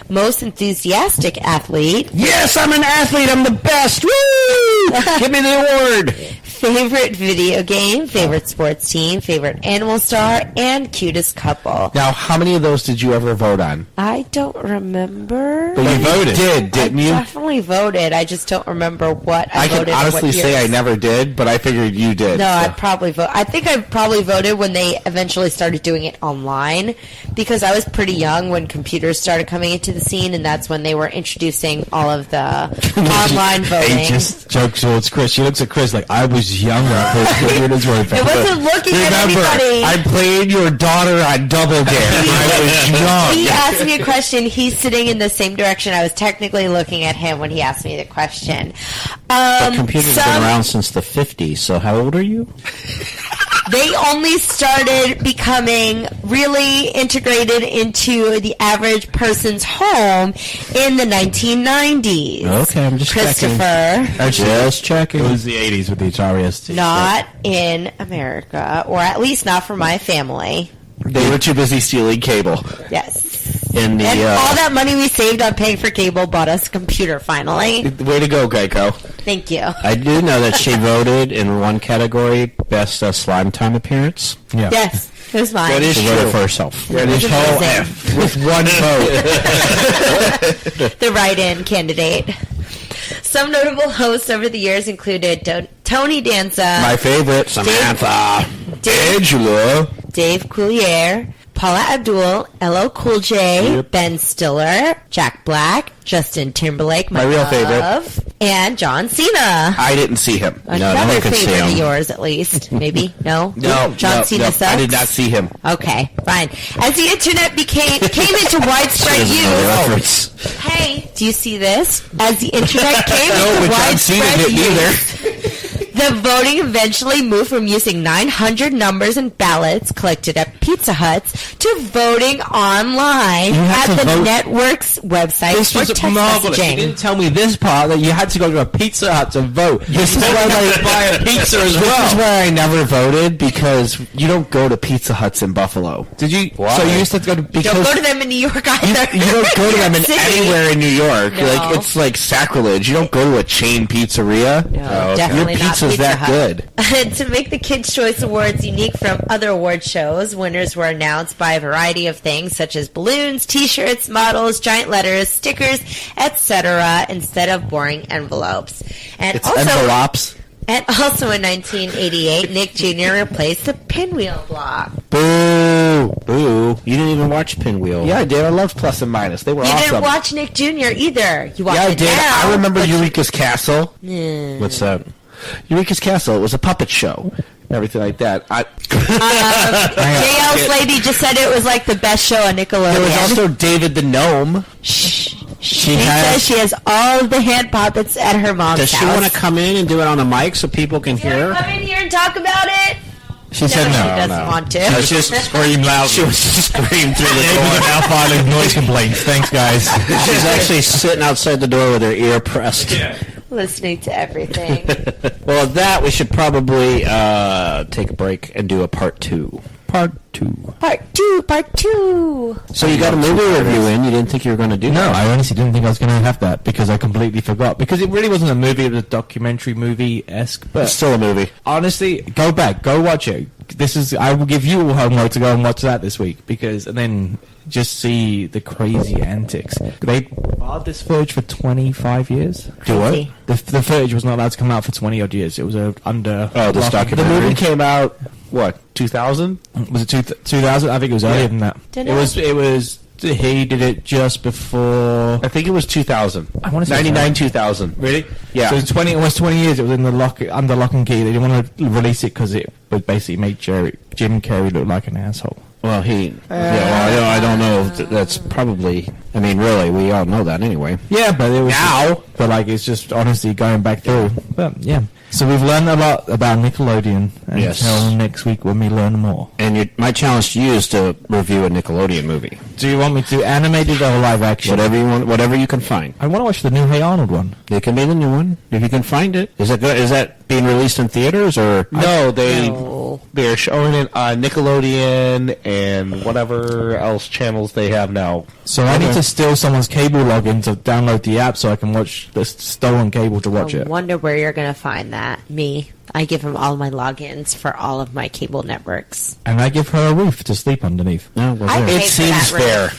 Speaker 5: most enthusiastic athlete.
Speaker 7: Yes, I'm an athlete. I'm the best. Woo! Give me the award.
Speaker 5: Favorite video game, favorite sports team, favorite animal star, and cutest couple.
Speaker 8: Now, how many of those did you ever vote on?
Speaker 5: I don't remember.
Speaker 8: But you voted. Didn't
Speaker 5: I
Speaker 8: you?
Speaker 5: definitely voted. I just don't remember what I voted.
Speaker 8: can
Speaker 5: or
Speaker 8: honestly
Speaker 5: what
Speaker 8: say I
Speaker 5: years.
Speaker 8: never did, but I figured you did.
Speaker 5: No,
Speaker 8: so.
Speaker 5: I'd probably vote. I think I probably voted when they eventually started doing it online because I was pretty young when computers started coming into the scene, and that's when they were introducing all of the online voting.
Speaker 6: He just jokes towards Chris. She looks at Chris like, I was younger. Computers were
Speaker 5: It wasn't looking at anybody.
Speaker 8: I played your daughter on Double Dare. I was young.
Speaker 5: He asked me a question. He's sitting in the same direction. I was technically looking at him when he asked me the question.
Speaker 7: But computers have been around since the 50s, so how old are you?
Speaker 5: They only started becoming really integrated into the average person's home in the 1990s.
Speaker 7: Okay, I'm just
Speaker 5: Christopher.
Speaker 7: Just checking.
Speaker 6: It was the 80s with the Atari ST.
Speaker 5: Not in America, or at least not for my family.
Speaker 8: They were too busy stealing cable.
Speaker 5: Yes.
Speaker 7: In the,
Speaker 5: And all that money we saved on paying for cable bought us a computer, finally.
Speaker 8: Way to go, Geico.
Speaker 5: Thank you.
Speaker 7: I do know that she voted in one category, best Slime Time appearance.
Speaker 6: Yeah.
Speaker 5: Yes, it was mine.
Speaker 8: That is
Speaker 7: She
Speaker 8: true.
Speaker 7: voted for herself.
Speaker 8: That is
Speaker 5: It was
Speaker 8: whole
Speaker 5: amazing.
Speaker 8: F with one vote.
Speaker 5: The write-in candidate. Some notable hosts over the years included Tony Danza,
Speaker 8: My favorite, Samantha. Angela.
Speaker 5: Dave Coulier, Paula Abdul, LL Cool J, Ben Stiller, Jack Black, Justin Timberlake,
Speaker 8: My real favorite.
Speaker 5: love, and John Cena.
Speaker 8: I didn't see him.
Speaker 5: Another
Speaker 7: one could see
Speaker 5: favorite of
Speaker 7: him.
Speaker 5: yours, at least. Maybe? No?
Speaker 8: No,
Speaker 5: John
Speaker 8: no,
Speaker 5: Cena
Speaker 8: no,
Speaker 5: sucks?
Speaker 8: I did not see him.
Speaker 5: Okay, fine. As the internet came into widespread use. Hey, do you see this? As the internet came
Speaker 8: No,
Speaker 5: into
Speaker 8: but John Cena
Speaker 5: widespread
Speaker 8: didn't
Speaker 5: use, the voting eventually moved from using 900 numbers and ballots collected at Pizza Huts to voting online
Speaker 6: had
Speaker 5: at
Speaker 6: to
Speaker 5: the
Speaker 6: vote.
Speaker 5: network's website
Speaker 6: This
Speaker 5: for
Speaker 6: was
Speaker 5: text
Speaker 6: marvelous. You
Speaker 5: messaging.
Speaker 6: didn't tell me this part that you had to go to a Pizza Hut to vote. This is why they buy a pizza as
Speaker 8: This is
Speaker 6: well.
Speaker 8: why I never voted, because you don't go to Pizza Huts in Buffalo.
Speaker 6: Did you?
Speaker 8: Why?
Speaker 6: So you used to go to
Speaker 5: Don't go to them in New York either.
Speaker 8: You don't go to them in
Speaker 5: City.
Speaker 8: anywhere in New York.
Speaker 5: No.
Speaker 8: Like it's like sacrilege. You don't go to a chain pizzeria.
Speaker 5: No, definitely
Speaker 8: Your
Speaker 5: not
Speaker 8: pizza's
Speaker 5: Pizza
Speaker 8: that
Speaker 5: Hut.
Speaker 8: good.
Speaker 5: To make the Kids' Choice Awards unique from other award shows, winners were announced by a variety of things such as balloons, t-shirts, models, giant letters, stickers, etc., instead of boring envelopes. And
Speaker 8: It's envelopes.
Speaker 5: And also in 1988, Nick Jr. replaced the Pinwheel block.
Speaker 8: Boo.
Speaker 7: Boo. You didn't even watch Pinwheel.
Speaker 8: Yeah, I did. I love Plus and Minus. They were
Speaker 5: You
Speaker 8: awesome.
Speaker 5: didn't watch Nick Jr. either. You watched
Speaker 8: Yeah, I
Speaker 5: it
Speaker 8: did.
Speaker 5: now,
Speaker 8: I remember
Speaker 5: but
Speaker 8: Eureka's Castle.
Speaker 7: What's that?
Speaker 8: Eureka's Castle. It was a puppet show. everything like that.
Speaker 5: JL's lady just said it was like the best show on Nickelodeon.
Speaker 8: There was also David the Gnome.
Speaker 5: She says she has all of the hand puppets at her mom's
Speaker 7: Does
Speaker 5: house.
Speaker 7: she want to come in and do it on a mic so people can hear?
Speaker 5: Come in here and talk about it?
Speaker 6: She said no.
Speaker 5: She doesn't want to.
Speaker 6: She just screamed loudly.
Speaker 7: She was screaming through the
Speaker 6: Able to now filing noise complaints. Thanks, guys.
Speaker 7: She's actually sitting outside the door with her ear pressed.
Speaker 5: Listening to everything.
Speaker 7: Well, with that, we should probably take a break and do a part 2.
Speaker 6: Part 2.
Speaker 7: So you got a movie review in. You didn't think you were going to do
Speaker 6: No,
Speaker 7: that?
Speaker 6: I honestly didn't think I was going to have that because I completely forgot. Because it really wasn't a movie, it was a documentary movie-esque. But
Speaker 7: It's still a movie.
Speaker 6: honestly, go back, go watch it. I will give you homework to go and watch that this week and then just see the crazy antics. They barred this footage for 25 years.
Speaker 5: Do what?
Speaker 6: The footage was not allowed to come out for 20 odd years. It was under.
Speaker 7: Oh, this
Speaker 8: The
Speaker 7: documentary.
Speaker 8: movie came out, 2000?
Speaker 6: Was it 2000? I think it was earlier than that.
Speaker 5: Didn't
Speaker 6: It was. He did it just before.
Speaker 8: I think it was 2000.
Speaker 6: I want to say
Speaker 8: 99, 2000.
Speaker 6: Really?
Speaker 8: Yeah.
Speaker 6: So it's almost 20 years. It was in under lock and key. They didn't want to release it because it would basically make Jim Carrey look like an asshole.
Speaker 7: Well, I don't know. That's probably. I mean, really, we all know that anyway.
Speaker 6: Yeah, but it was but it's just honestly going back through. But yeah, so we've learned a lot about Nickelodeon. Until next week when we learn more.
Speaker 7: And my challenge to you is to review a Nickelodeon movie.
Speaker 6: Do you want me to animated or live action?
Speaker 7: Whatever you want, whatever you can find.
Speaker 6: I want to watch the new Hey Arnold one.
Speaker 7: It can be the new one if you can find it. Is it good? Is that being released in theaters or?
Speaker 8: No, they're showing it on Nickelodeon and whatever else channels they have now.
Speaker 6: So I need to steal someone's cable login to download the app so I can watch the stolen cable to watch
Speaker 5: I
Speaker 6: it.
Speaker 5: wonder where you're going to find that. Me. I give him all my logins for all of my cable networks.
Speaker 6: And I give her a roof to sleep underneath.
Speaker 7: No, well,
Speaker 5: I
Speaker 7: there.
Speaker 5: pay
Speaker 8: It
Speaker 5: for
Speaker 8: seems
Speaker 5: that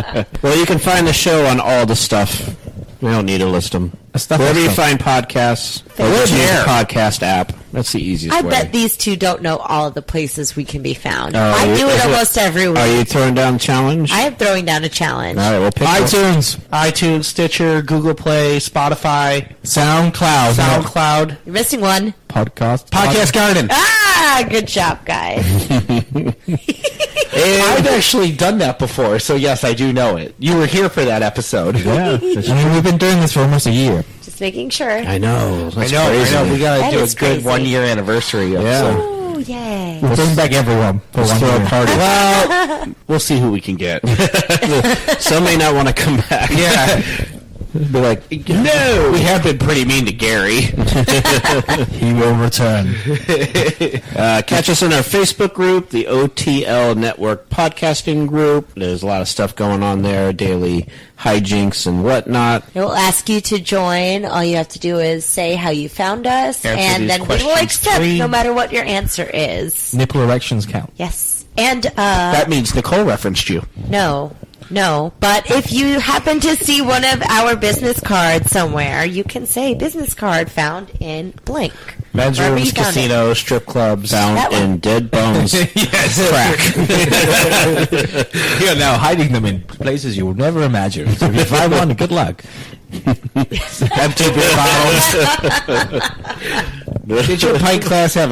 Speaker 8: fair.
Speaker 7: Well, you can find the show on all the stuff. We don't need to list them.
Speaker 6: Stuff
Speaker 7: Wherever
Speaker 6: is
Speaker 7: you
Speaker 6: stuff.
Speaker 7: find podcasts, or
Speaker 5: We're
Speaker 7: just use
Speaker 8: there.
Speaker 7: the podcast app. That's the easiest
Speaker 5: I
Speaker 7: way.
Speaker 5: bet these two don't know all of the places we can be found.
Speaker 7: Oh,
Speaker 5: I do it
Speaker 7: is
Speaker 5: almost every week.
Speaker 7: Are you throwing down the challenge?
Speaker 5: I am throwing down a challenge.
Speaker 7: All right, we'll pick
Speaker 8: iTunes, Stitcher, Google Play, Spotify,
Speaker 6: SoundCloud.
Speaker 5: You're missing one.
Speaker 6: Podcast
Speaker 8: Garden.
Speaker 5: Ah, good job, guys.
Speaker 8: I've actually done that before, so yes, I do know it. You were here for that episode.
Speaker 6: Yeah. I mean, we've been doing this for almost a year.
Speaker 5: Just making sure.
Speaker 7: I know. That's
Speaker 8: I
Speaker 7: crazy.
Speaker 8: know. We gotta
Speaker 5: That
Speaker 8: do a
Speaker 5: is
Speaker 8: good
Speaker 5: crazy.
Speaker 8: 1 year anniversary episode.
Speaker 7: Yeah.
Speaker 5: Oh, yay.
Speaker 6: We'll bring back everyone for
Speaker 7: Let's
Speaker 6: one
Speaker 7: throw
Speaker 6: year.
Speaker 7: a party.
Speaker 8: Well, we'll see who we can get.
Speaker 7: Some may not want to come back.
Speaker 8: Yeah.
Speaker 7: Be like, no.
Speaker 8: We have been pretty mean to Gary.
Speaker 6: He will return.
Speaker 7: Catch us in our Facebook group, the OTL Network Podcasting Group. There's a lot of stuff going on there, daily hijinks and whatnot.
Speaker 5: It will ask you to join. All you have to do is say how you found us,
Speaker 8: Answer
Speaker 5: and
Speaker 8: these
Speaker 5: then we will
Speaker 8: questions
Speaker 5: accept
Speaker 8: free.
Speaker 5: no matter what your answer is.
Speaker 6: Nipple erections count.
Speaker 5: Yes. And,
Speaker 8: That means Nicole referenced you.
Speaker 5: no. But if you happen to see one of our business cards somewhere, you can say business card found in blank.
Speaker 8: Men's
Speaker 5: Wherever
Speaker 8: rooms,
Speaker 5: you found it.
Speaker 8: casinos, strip clubs.
Speaker 7: Found
Speaker 5: That one.
Speaker 7: in dead bones.
Speaker 6: You're now hiding them in places you would never imagine. So if you find one, good luck.
Speaker 8: Empty beer bottles. Did your pint glass have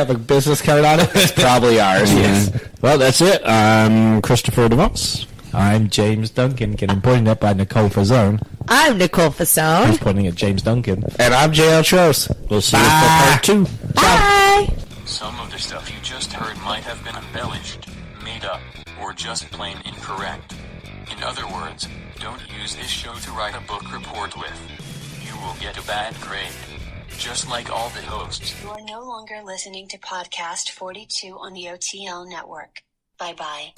Speaker 8: a business card on it? It's probably ours. Yes.
Speaker 7: Well, that's it. I'm Christopher De Voss.
Speaker 6: I'm James Duncan, getting pointed at by Nicole Fasone.
Speaker 5: I'm Nicole
Speaker 6: Who's
Speaker 5: Fasone.
Speaker 6: pointing at James Duncan.
Speaker 8: And I'm JL Tross.
Speaker 7: We'll see you for part 2.
Speaker 5: Bye.
Speaker 9: Some of the stuff you just heard might have been embellished, made up, or just plain incorrect. In other words, don't use this show to write a book report with. You will get a bad grade. Just like all the hosts.
Speaker 4: You are no longer listening to Podcast 42 on the OTL Network. Bye-bye.